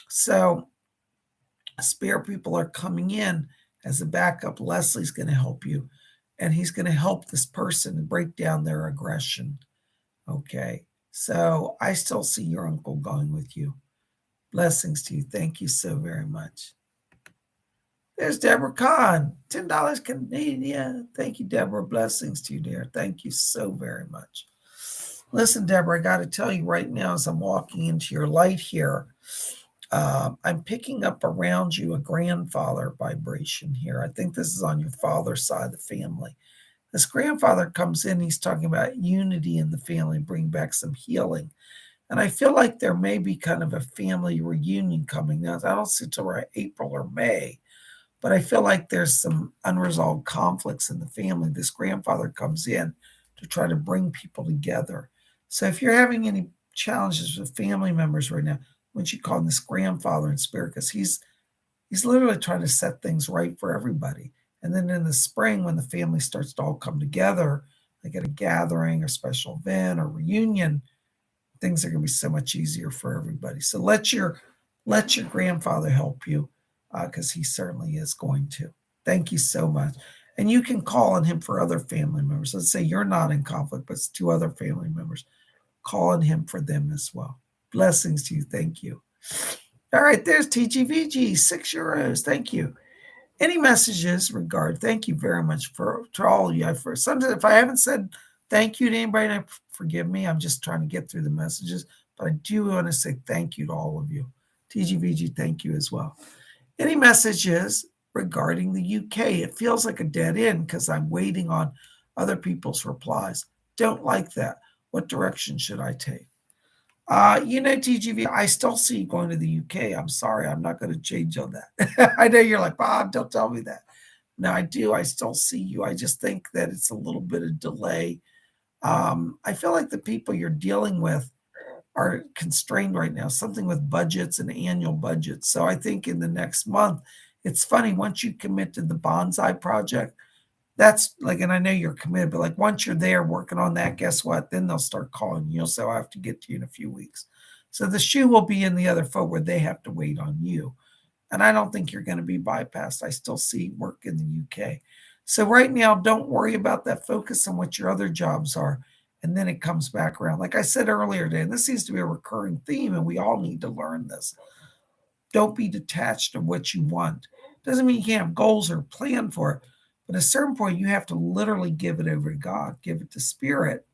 A: So spirit people are coming in as a backup. Leslie's going to help you. And he's going to help this person break down their aggression. Okay. So I still see your uncle going with you. Blessings to you. Thank you so very much. There's Deborah Kahn, $10 Canadian. Thank you, Deborah. Blessings to you, dear. Thank you so very much. Listen, Deborah, I got to tell you right now as I'm walking into your light here, I'm picking up around you a grandfather vibration here. I think this is on your father's side of the family. This grandfather comes in, he's talking about unity in the family, bring back some healing. And I feel like there may be kind of a family reunion coming. Now, I don't see till around April or May. But I feel like there's some unresolved conflicts in the family. This grandfather comes in to try to bring people together. So if you're having any challenges with family members right now, when you call this grandfather in spirit, because he's literally trying to set things right for everybody. And then in the spring, when the family starts to all come together, like at a gathering or special event or reunion, things are going to be so much easier for everybody. So let your Let your grandfather help you because he certainly is going to. Thank you so much. And you can call on him for other family members. Let's say you're not in conflict, but it's 2 other family members. Call on him for them as well. Blessings to you. Thank you. All right, there's TGVG, €6. Thank you. Any messages regard? Thank you very much to all of you. Sometimes if I haven't said thank you to anybody, forgive me. I'm just trying to get through the messages, but I do want to say thank you to all of you. TGVG, thank you as well. Any messages regarding the UK? It feels like a dead end because I'm waiting on other people's replies. Don't like that. What direction should I take? TGV, I still see you going to the UK. I'm sorry. I'm not going to change on that. I know you're like, Bob, don't tell me that. No, I do. I still see you. I just think that it's a little bit of delay. I feel like the people you're dealing with are constrained right now, something with budgets and annual budgets. So I think in the next month, it's funny, once you commit to the bonsai project, that's like, and I know you're committed, but like once you're there working on that, guess what? Then they'll start calling you. You'll say, I have to get to you in a few weeks. So the shoe will be in the other foot where they have to wait on you. And I don't think you're going to be bypassed. I still see work in the UK. So right now, don't worry about that. Focus on what your other jobs are. And then it comes back around. Like I said earlier today, and this seems to be a recurring theme, and we all need to learn this. Don't be detached of what you want. Doesn't mean you can't have goals or plan for it. But at a certain point, you have to literally give it over to God, give it to Spirit.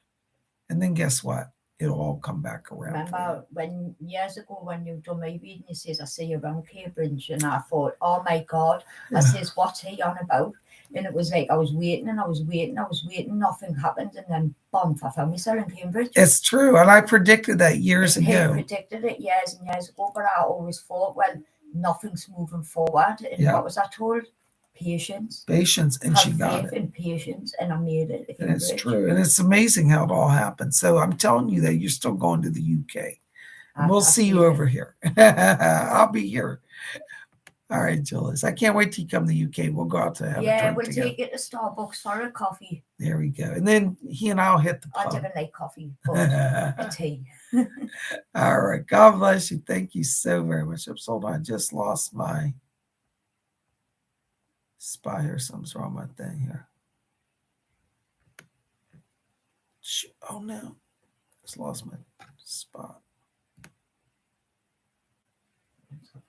A: And then guess what? It'll all come back around.
B: Remember when years ago when you've done my reading, you says, I see you around Cambridge, and I thought, oh my God, I says, what's he on about? And it was like I was waiting, nothing happened, and then boom, I found myself in Cambridge.
A: It's true, and I predicted that years ago.
B: He predicted it years and years ago, but I always thought, well, nothing's moving forward. And what was I told? Patience, and she got it. And patience, and I made it.
A: And it's true, and it's amazing how it all happened. So I'm telling you that you're still going to the UK. And we'll see you over here. I'll be here. All right, Julius. I can't wait till you come to the UK. We'll go out to have a drink
B: we'll
A: together.
B: take it to Starbucks for a coffee.
A: There we go. And then he and I'll hit the pub.
B: I don't like coffee, but a tea.
A: All right. God bless you. Thank you so very much. Hold on. I just lost my spot here. Something's wrong with my thing here. Oh, no. Just lost my spot.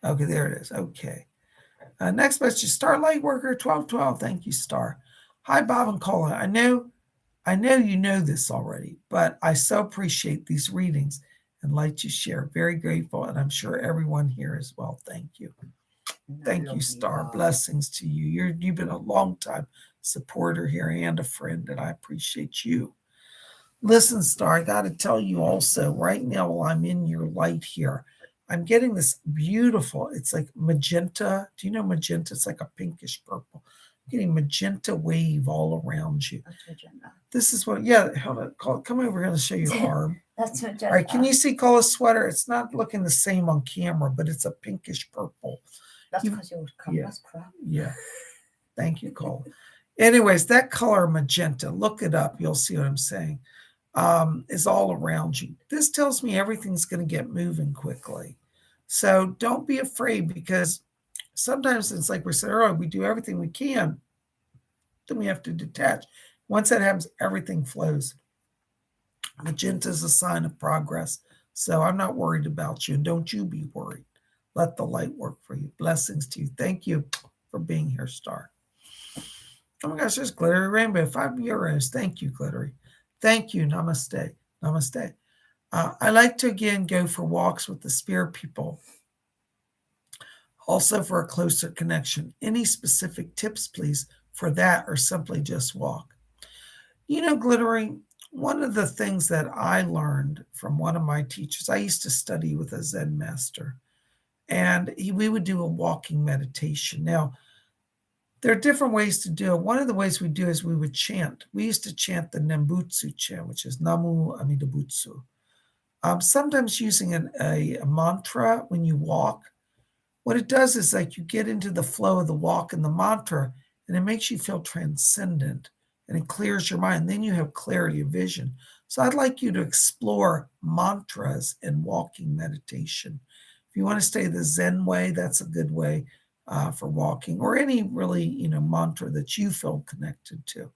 A: Okay, there it is. Okay. Next message, Starlight Worker 1212. Thank you, Star. Hi, Bob and Colin. I know you know this already, but I so appreciate these readings and like to share. Very grateful, and I'm sure everyone here as well. Thank you. Thank you, Star. Blessings to you. You've been a long time supporter here and a friend, and I appreciate you. Listen, Star, I got to tell you also, right now while I'm in your light here, I'm getting this beautiful, it's like magenta. Do you know magenta? It's like a pinkish purple. I'm getting magenta wave all around you.
B: That's magenta.
A: This is what, hold on. Come over here to show your arm.
B: That's magenta.
A: All right, can you see Cola's sweater? It's not looking the same on camera, but it's a pinkish purple.
B: That's because your camera's crap.
A: Yeah. Thank you, Cola. Anyways, that color magenta, look it up. You'll see what I'm saying. Is all around you. This tells me everything's going to get moving quickly. So don't be afraid, because sometimes it's like we said earlier, we do everything we can, then we have to detach. Once that happens, everything flows. Magenta is a sign of progress. So I'm not worried about you, and don't you be worried. Let the light work for you. Blessings to you. Thank you for being here, Star. Oh my gosh, there's Glittery Rainbow. €5. Thank you, Glittery. Thank you. Namaste. Namaste. I like to, again, go for walks with the spirit people. Also for a closer connection. Any specific tips, please, for that, or simply just walk? Glittery, one of the things that I learned from one of my teachers, I used to study with a Zen master, and we would do a walking meditation. Now, there are different ways to do it. One of the ways we do is we would chant. We used to chant the Nembutsu chant, which is Namu Amida Butsu. Sometimes using a mantra when you walk. What it does is like you get into the flow of the walk and the mantra, and it makes you feel transcendent, and it clears your mind. Then you have clarity of vision. So I'd like you to explore mantras and walking meditation. If you want to stay the Zen way, that's a good way for walking, or any really, mantra that you feel connected to.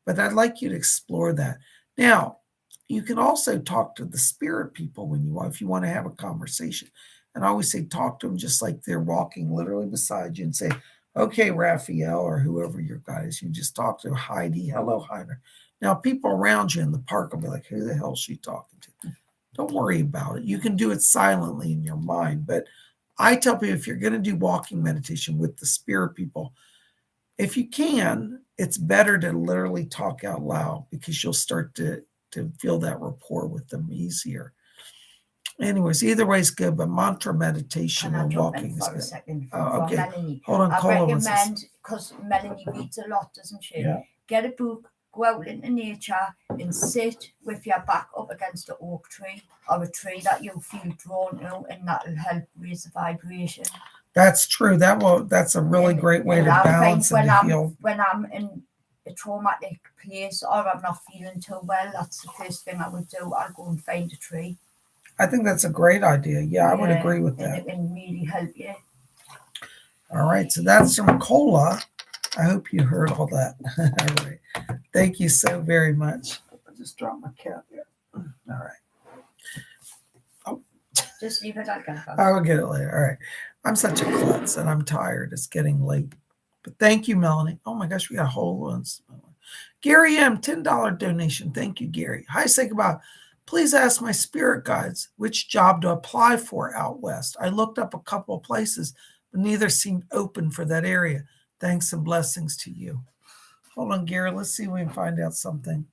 A: But I'd like you to explore that. Now, you can also talk to the spirit people if you want to have a conversation. And I always say, talk to them just like they're walking literally beside you and say, okay, Raphael, or whoever your guy is, you just talk to Heidi. Hello, Heidi. Now, people around you in the park will be like, who the hell is she talking to? Don't worry about it. You can do it silently in your mind. But I tell people, if you're going to do walking meditation with the spirit people, if you can, it's better to literally talk out loud, because you'll start to feel that rapport with them easier. Anyways, either way is good, but mantra meditation
B: Can I
A: and
B: jump
A: walking
B: in
A: is
B: for a
A: good.
B: second
A: Okay.
B: Melanie?
A: Hold on,
B: I
A: Cola.
B: recommend, because Melanie reads a lot, doesn't she?
A: Yeah.
B: Get a book, go out into nature and sit with your back up against an oak tree or a tree that you'll feel drawn to, and that'll help raise the vibration.
A: That's true. That's a really great way to balance and to heal.
B: When I'm in a traumatic place or I'm not feeling too well, that's the first thing I would do. I'll go and find a tree.
A: I think that's a great idea. Yeah, I would agree with that.
B: And it can really help you.
A: All right, so that's from Cola. I hope you heard all that. All right. Thank you so very much. I just dropped my cat there. All right.
B: Oh. Just leave it like that.
A: I will get it later. All right. I'm such a klutz and I'm tired. It's getting late. But thank you, Melanie. Oh my gosh, we got a whole one. Gary M., $10 donation. Thank you, Gary. Hi, PsychicBob. Please ask my spirit guides which job to apply for out west. I looked up a couple of places, but neither seemed open for that area. Thanks and blessings to you. Hold on, Gary. Let's see if we can find out something.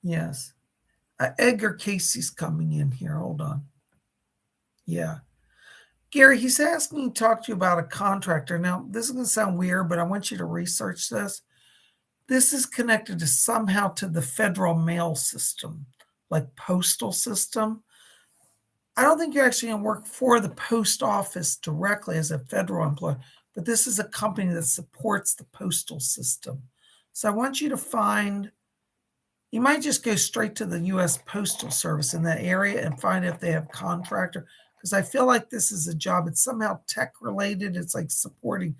A: Yes. Edgar Casey's coming in here. Hold on. Yeah. Gary, he's asking me to talk to you about a contractor. Now, this is going to sound weird, but I want you to research this. This is connected to somehow to the federal mail system, like postal system. I don't think you're actually going to work for the post office directly as a federal employee, but this is a company that supports the postal system. So I want you to find, you might just go straight to the U.S. Postal Service in that area and find if they have contractor, because I feel like this is a job. It's somehow tech related. It's like supporting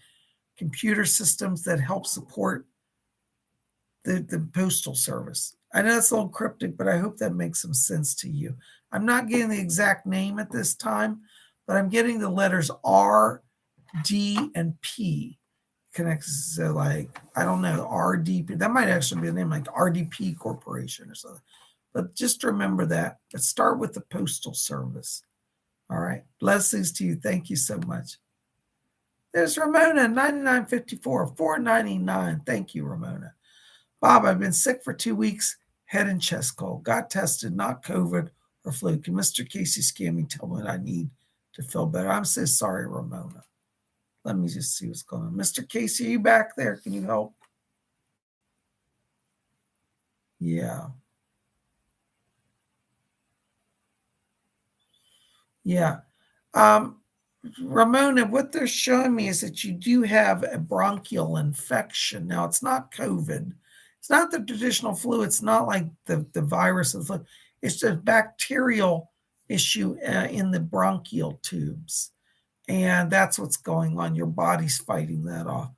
A: computer systems that help support the postal service. I know it's a little cryptic, but I hope that makes some sense to you. I'm not getting the exact name at this time, but I'm getting the letters R, D, and P connected. So like, I don't know, RDP. That might actually be a name, like RDP Corporation or something. But just remember that. But start with the postal service. All right. Blessings to you. Thank you so much. There's Ramona, 9954, $4.99. Thank you, Ramona. Bob, I've been sick for 2 weeks, head and chest cold. Got tested, not COVID or flu. Can Mr. Casey scan me, tell me what I need to feel better? I'm so sorry, Ramona. Let me just see what's going on. Mr. Casey, are you back there? Can you help? Yeah. Yeah. Ramona, what they're showing me is that you do have a bronchial infection. Now, it's not COVID. It's not the traditional flu. It's not like the virus of the flu. It's a bacterial issue in the bronchial tubes. And that's what's going on. Your body's fighting that off.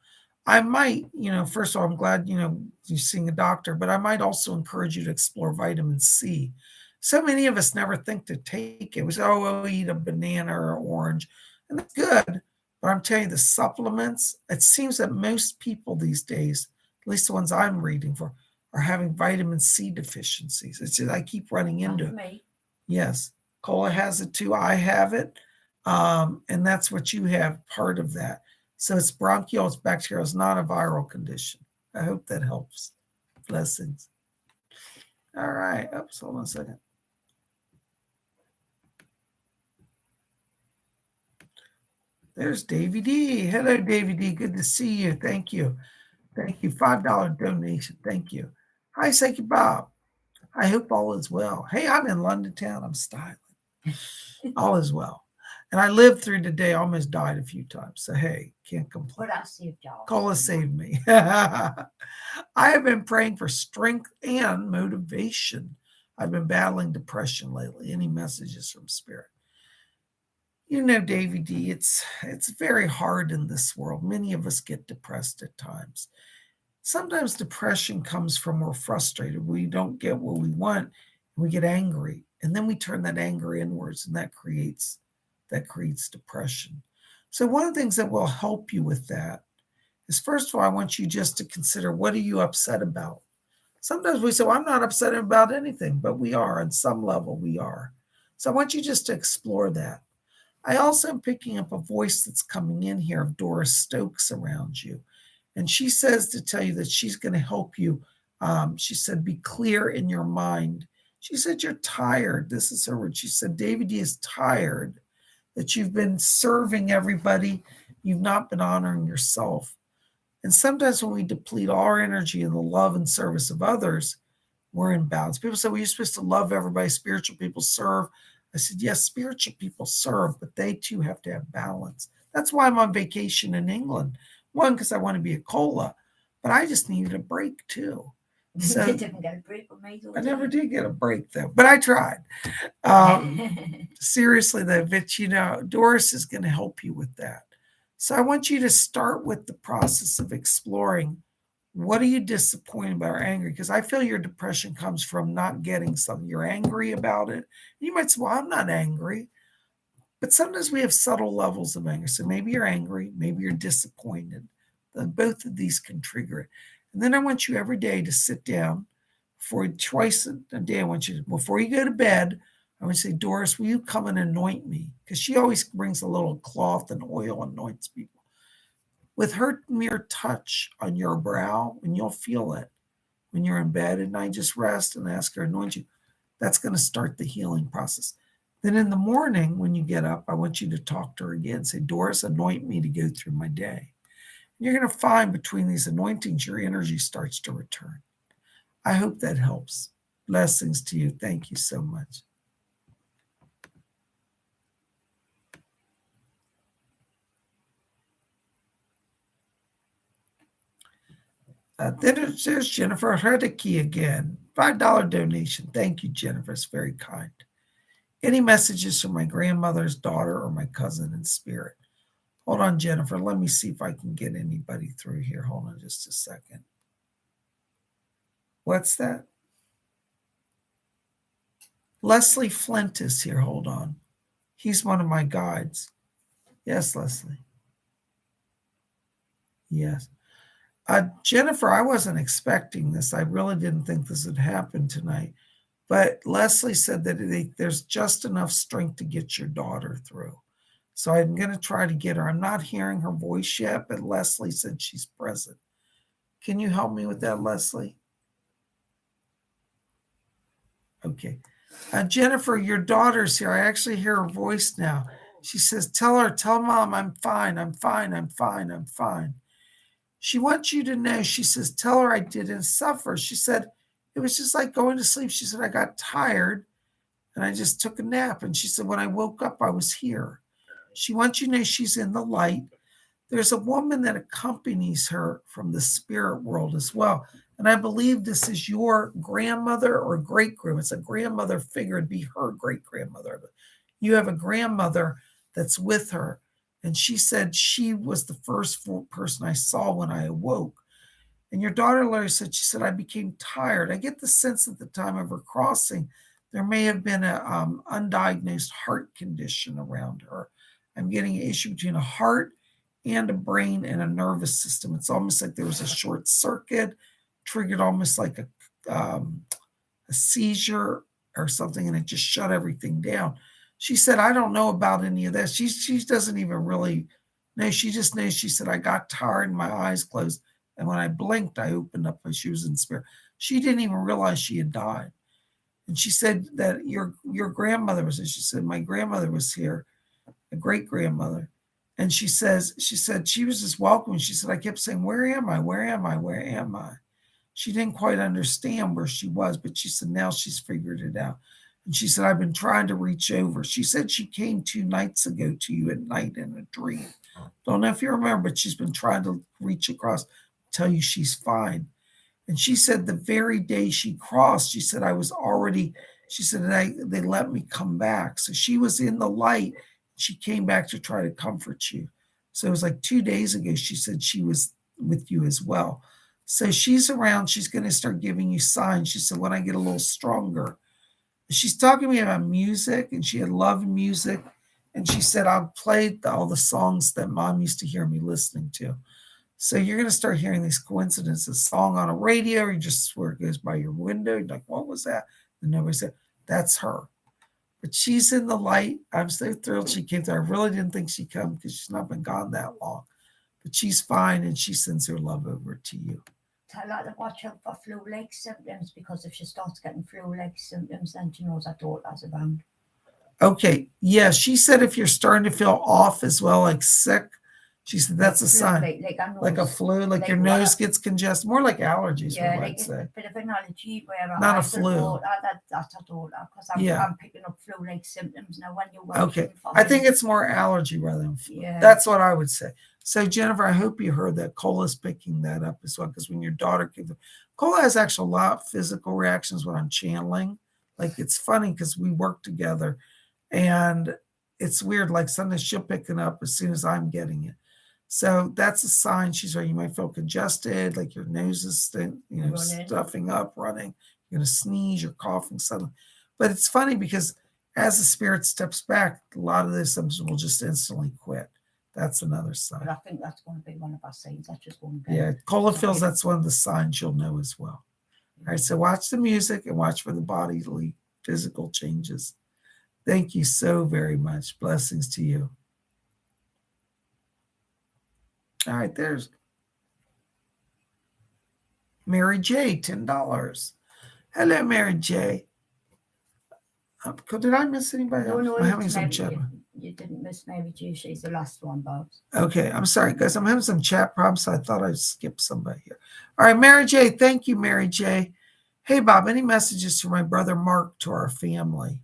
A: I might, first of all, I'm glad, you're seeing a doctor, but I might also encourage you to explore vitamin C. So many of us never think to take it. We say, oh, eat a banana or orange. And that's good. But I'm telling you, the supplements, it seems that most people these days, at least the ones I'm reading for, are having vitamin C deficiencies. It's just, I keep running into it.
B: Me.
A: Yes. Cola has it too. I have it. And that's what you have, part of that. So it's bronchial, it's bacterial, it's not a viral condition. I hope that helps. Blessings. All right. Oops, hold on a second. There's Davy D. Hello, Davy D. Good to see you. Thank you. Thank you. $5 donation. Thank you. Hi, PsychicBob. I hope all is well. Hey, I'm in London town. I'm styling. All is well. And I lived through today, almost died a few times. So, hey, can't complain.
B: But I saved y'all.
A: Cola saved me. I have been praying for strength and motivation I've been battling depression lately. Any messages from Spirit? You know, Davy D, it's very hard in this world. Many of us get depressed at times. Sometimes depression comes from we're frustrated. We don't get what we want, and we get angry. And then we turn that anger inwards, and that creates depression. So one of the things that will help you with that is, first of all, I want you just to consider, what are you upset about? Sometimes we say, well, I'm not upset about anything, but we are. On some level, we are. So I want you just to explore that. I also am picking up a voice that's coming in here of Doris Stokes around you. And she says to tell you that she's going to help you. She said, be clear in your mind. She said, you're tired. This is her word. She said, David D is tired, that you've been serving everybody. You've not been honoring yourself. And sometimes when we deplete our energy in the love and service of others, we're in balance. People say, well, you're supposed to love everybody. Spiritual people serve. I said, yes, spiritual people serve, but they too have to have balance. That's why I'm on vacation in England. One, because I want to be a cola, but I just needed a break too.
B: So, you didn't get a break with me,
A: I never did get a break though, but I tried. Seriously though, but you know, Doris is going to help you with that. So I want you to start with the process of exploring, what are you disappointed about or angry? Because I feel your depression comes from not getting something. You're angry about it. You might say, well, I'm not angry. But sometimes we have subtle levels of anger. So maybe you're angry, maybe you're disappointed. Then both of these can trigger it. And then I want you every day to sit down twice a day. I want you to, before you go to bed, I want to say, Doris, will you come and anoint me? Because she always brings a little cloth and oil and anoints people. With her mere touch on your brow, and you'll feel it when you're in bed at night, just rest and ask her to anoint you. That's going to start the healing process. Then in the morning, when you get up, I want you to talk to her again. Say, Doris, anoint me to go through my day. You're going to find between these anointings, your energy starts to return. I hope that helps. Blessings to you. Thank you so much. Then there's Jennifer Herdicke again. $5 donation. Thank you, Jennifer. It's very kind. Any messages from my grandmother's daughter or my cousin in spirit? Hold on, Jennifer. Let me see if I can get anybody through here. Hold on just a second. What's that? Leslie Flint is here. Hold on. He's one of my guides. Yes, Leslie. Yes. Jennifer, I wasn't expecting this. I really didn't think this would happen tonight. But Leslie said that there's just enough strength to get your daughter through. So I'm going to try to get her. I'm not hearing her voice yet, but Leslie said she's present. Can you help me with that, Leslie? Okay. Jennifer, your daughter's here. I actually hear her voice now. She says, tell Mom I'm fine. I'm fine. I'm fine. I'm fine. She wants you to know, she says, tell her I didn't suffer. She said, it was just like going to sleep. She said, I got tired and I just took a nap. And she said, when I woke up, I was here. She wants you to know she's in the light. There's a woman that accompanies her from the spirit world as well. And I believe this is your grandmother or great-grandmother. It's a grandmother figure. It'd be her great-grandmother. You have a grandmother that's with her. And she said she was the first person I saw when I awoke. And your daughter, Larry, said, she said, I became tired. I get the sense at the time of her crossing, there may have been an undiagnosed heart condition around her. I'm getting an issue between a heart and a brain and a nervous system. It's almost like there was a short circuit, triggered almost like a seizure or something, and it just shut everything down. She said, I don't know about any of that. She doesn't even really know. She just knows, she said, I got tired and my eyes closed. And when I blinked, I opened up, she was in spirit. She didn't even realize she had died. And she said that your grandmother was, she said, my grandmother was here, a great-grandmother. And she said she was just welcoming. She said, I kept saying, where am I? Where am I? Where am I? She didn't quite understand where she was, but she said, now she's figured it out. And she said, I've been trying to reach over. She said she came 2 nights ago to you at night in a dream. Don't know if you remember, but she's been trying to reach across, tell you she's fine. And she said the very day she crossed, she said, she said, they let me come back. So she was in the light. She came back to try to comfort you. So it was like 2 days ago, she said she was with you as well. So she's around. She's going to start giving you signs. She said, when I get a little stronger. She's talking to me about music, and she had loved music. And she said, I'll play all the songs that Mom used to hear me listening to. So you're going to start hearing these coincidences, song on a radio, or you just swear it goes by your window. You're like, what was that? And nobody said, that's her. But she's in the light. I'm so thrilled she came through. I really didn't think she'd come because she's not been gone that long. But she's fine, and she sends her love over to you.
B: Tell her to watch out for flu-like symptoms, because if she starts getting flu-like symptoms, then she knows her daughter's around.
A: Okay. Yeah, she said if you're starting to feel off as well, like sick, she said that's a sign. Like a flu, like your nose gets congested, more like allergies,
B: yeah,
A: I'd say.
B: A bit of an allergy where
A: not a flu.
B: That's a daughter, because I'm picking up flu-like symptoms now when you're working.
A: Okay. I think it's more allergy rather than flu. Yeah. That's what I would say. So, Jennifer, I hope you heard that. Cola's picking that up as well, because when your daughter gives it, Cola has actually a lot of physical reactions when I'm channeling. Like, it's funny because we work together, and it's weird. Like, sometimes she'll pick it up as soon as I'm getting it. So that's a sign she's right. You might feel congested, like your nose is stuffing up, running. You're going to sneeze, you're coughing suddenly. But it's funny because as the spirit steps back, a lot of those symptoms will just instantly quit. That's another sign.
B: But I think that's going to be one of our signs. That's just one.
A: Yeah, Cola feels that's one of the signs you'll know as well. All right, so watch the music and watch for the bodily physical changes. Thank you so very much. Blessings to you. All right, there's Mary J, $10. Hello, Mary J. Did I miss anybody else?
B: No,
A: I'm having some chat.
B: You didn't miss Mary J. She's the last one, Bob.
A: Okay, I'm sorry, guys. I'm having some chat problems, so I thought I'd skip somebody here. All right, Mary J. Thank you, Mary J. Hey, Bob, any messages to my brother Mark, to our family?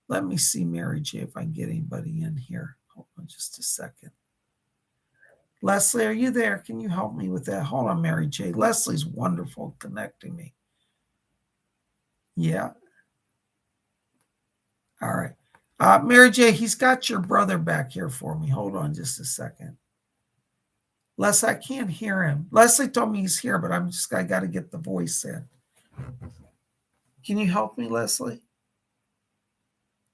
A: Let me see, Mary J., if I can get anybody in here. Hold on just a second. Leslie, are you there? Can you help me with that? Hold on, Mary J. Leslie's wonderful connecting me. Yeah. All right. Mary J., he's got your brother back here for me. Hold on just a second. Leslie, I can't hear him. Leslie told me he's here, but I got to get the voice in. Can you help me, Leslie?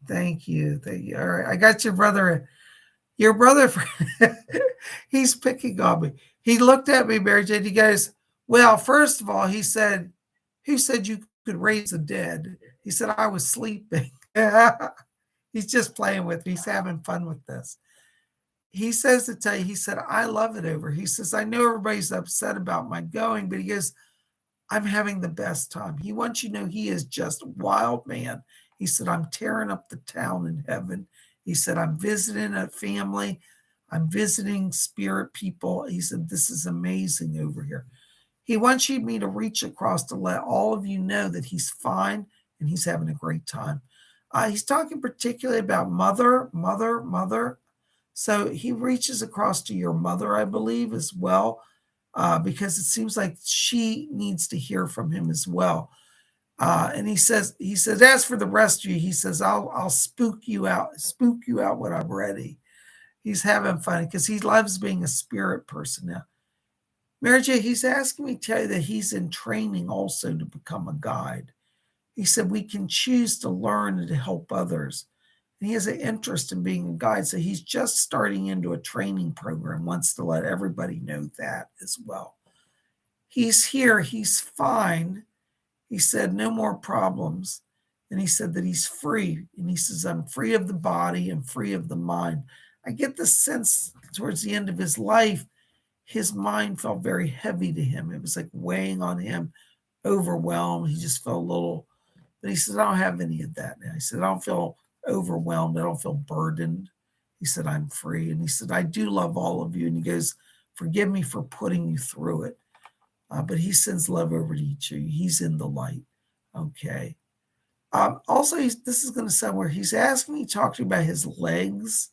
A: Thank you. Thank you. All right. I got your brother. Your brother, he's picking on me. He looked at me, Mary Jane. He goes, well, first of all, he said, who said you could raise the dead? He said, I was sleeping. He's just playing with me. He's having fun with this. He says to tell you, he said, I love it over. He says, I know everybody's upset about my going, but he goes, I'm having the best time. He wants you to know he is just a wild man. He said, I'm tearing up the town in heaven. He said, I'm visiting a family. I'm visiting spirit people. He said, this is amazing over here. He wants me to reach across to let all of you know that he's fine and he's having a great time. He's talking particularly about mother. So he reaches across to your mother, I believe, as well, because it seems like she needs to hear from him as well. And he says, as for the rest of you, he says, I'll spook you out when I'm ready. He's having fun because he loves being a spirit person now. Mary J., he's asking me to tell you that he's in training also to become a guide. He said, we can choose to learn and to help others. And he has an interest in being a guide. So he's just starting into a training program, wants to let everybody know that as well. He's here. He's fine. He said, no more problems. And he said that he's free. And he says, I'm free of the body and free of the mind. I get the sense towards the end of his life, his mind felt very heavy to him. It was like weighing on him, overwhelmed. He just felt a little, but he said, I don't have any of that now. He said, I don't feel overwhelmed. I don't feel burdened. He said, I'm free. And he said, I do love all of you. And he goes, forgive me for putting you through it. But he sends love over to each of you. He's in the light. Okay. Also, this is going to sound weird. He's asking me to talk to you about his legs.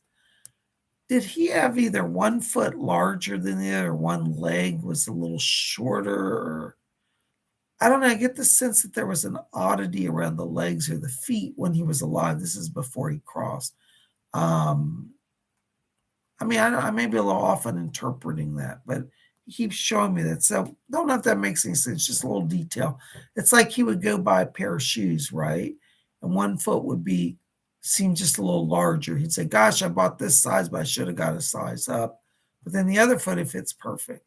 A: Did he have either one foot larger than the other, or one leg was a little shorter? Or I don't know. I get the sense that there was an oddity around the legs or the feet when he was alive. This is before he crossed. I mean, I may be a little off on interpreting that, but he keeps showing me that. So don't know if that makes any sense. Just a little detail. It's like he would go buy a pair of shoes, right? And one foot would seem just a little larger. He'd say, "Gosh, I bought this size, but I should have got a size up." But then the other foot, it fits perfect.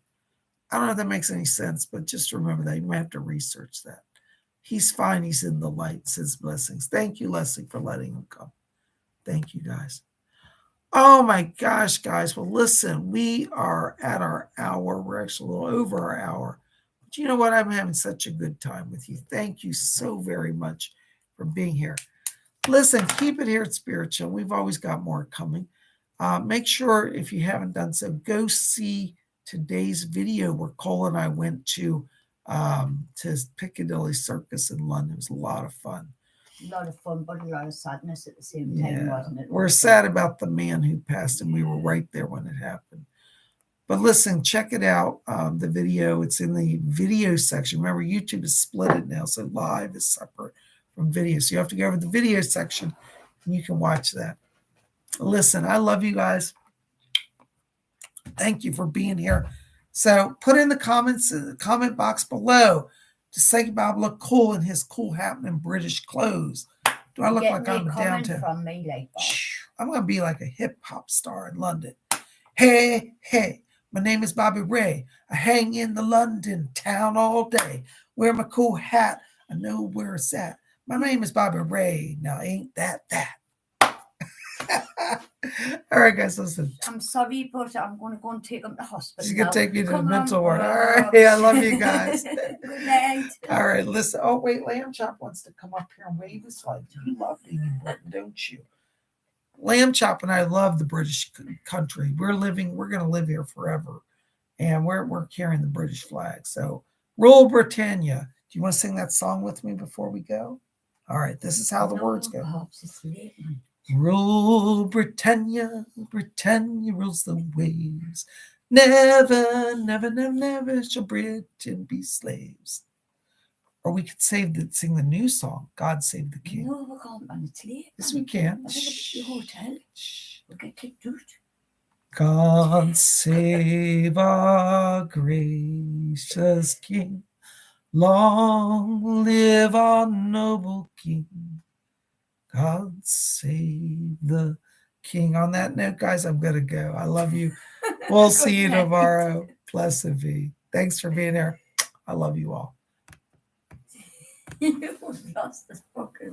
A: I don't know if that makes any sense, but just remember that. You might have to research that. He's fine. He's in the light. Says blessings. Thank you, Leslie, for letting him come. Thank you, guys. Oh my gosh, guys. Well, listen, we are at our hour. We're actually a little over our hour. But you know what? I'm having such a good time with you. Thank you so very much for being here. Listen, keep it here at Spiritual. We've always got more coming. Make sure, if you haven't done so, go see today's video where Cole and I went to Piccadilly Circus in London. It was a lot of fun.
B: A lot of fun, but a lot of sadness at the same time, wasn't it?
A: We're sad about the man who passed, and we were right there when it happened. But listen, check it out, the video. It's in the video section. Remember, YouTube has split it now, so live is separate from video. So you have to go over the video section, and you can watch that. Listen, I love you guys. Thank you for being here. So put in the comments in the comment box below. Does Psychic Bob look cool in his cool hat and British clothes? Do I look like I'm downtown?
B: From me like that.
A: I'm going to be like a hip hop star in London. Hey, hey, my name is Bobby Ray. I hang in the London town all day. Wear my cool hat. I know where it's at. My name is Bobby Ray. Now, ain't that? All right, guys, listen.
B: I'm sorry, but I'm going to go and take him to the hospital.
A: She's going to take me to the
B: Come
A: mental
B: on.
A: ward. All right. Hey, I love you guys.
B: Good night.
A: All right, listen. Oh, wait, Lamb Chop wants to come up here and wave his flag. You love being in Britain, don't you? Lamb Chop and I love the British country. We're going to live here forever. And we're carrying the British flag. So, Rule Britannia. Do you want to sing that song with me before we go? All right, this is how the words go.
B: Perhaps it's late.
A: Rule Britannia, Britannia rules the waves. Never, never, never, never shall Britain be slaves. Or we could sing the new song, God Save the King.
B: No, we can't, and it's late.
A: Yes, we can.
B: I think it's the hotel. We'll get kicked out.
A: God save our gracious King. Long live our noble King. God save the King. On that note, guys, I'm going to go. I love you. We'll see you tomorrow. Blessed be. Thanks for being here. I love you all.
B: You lost this fucking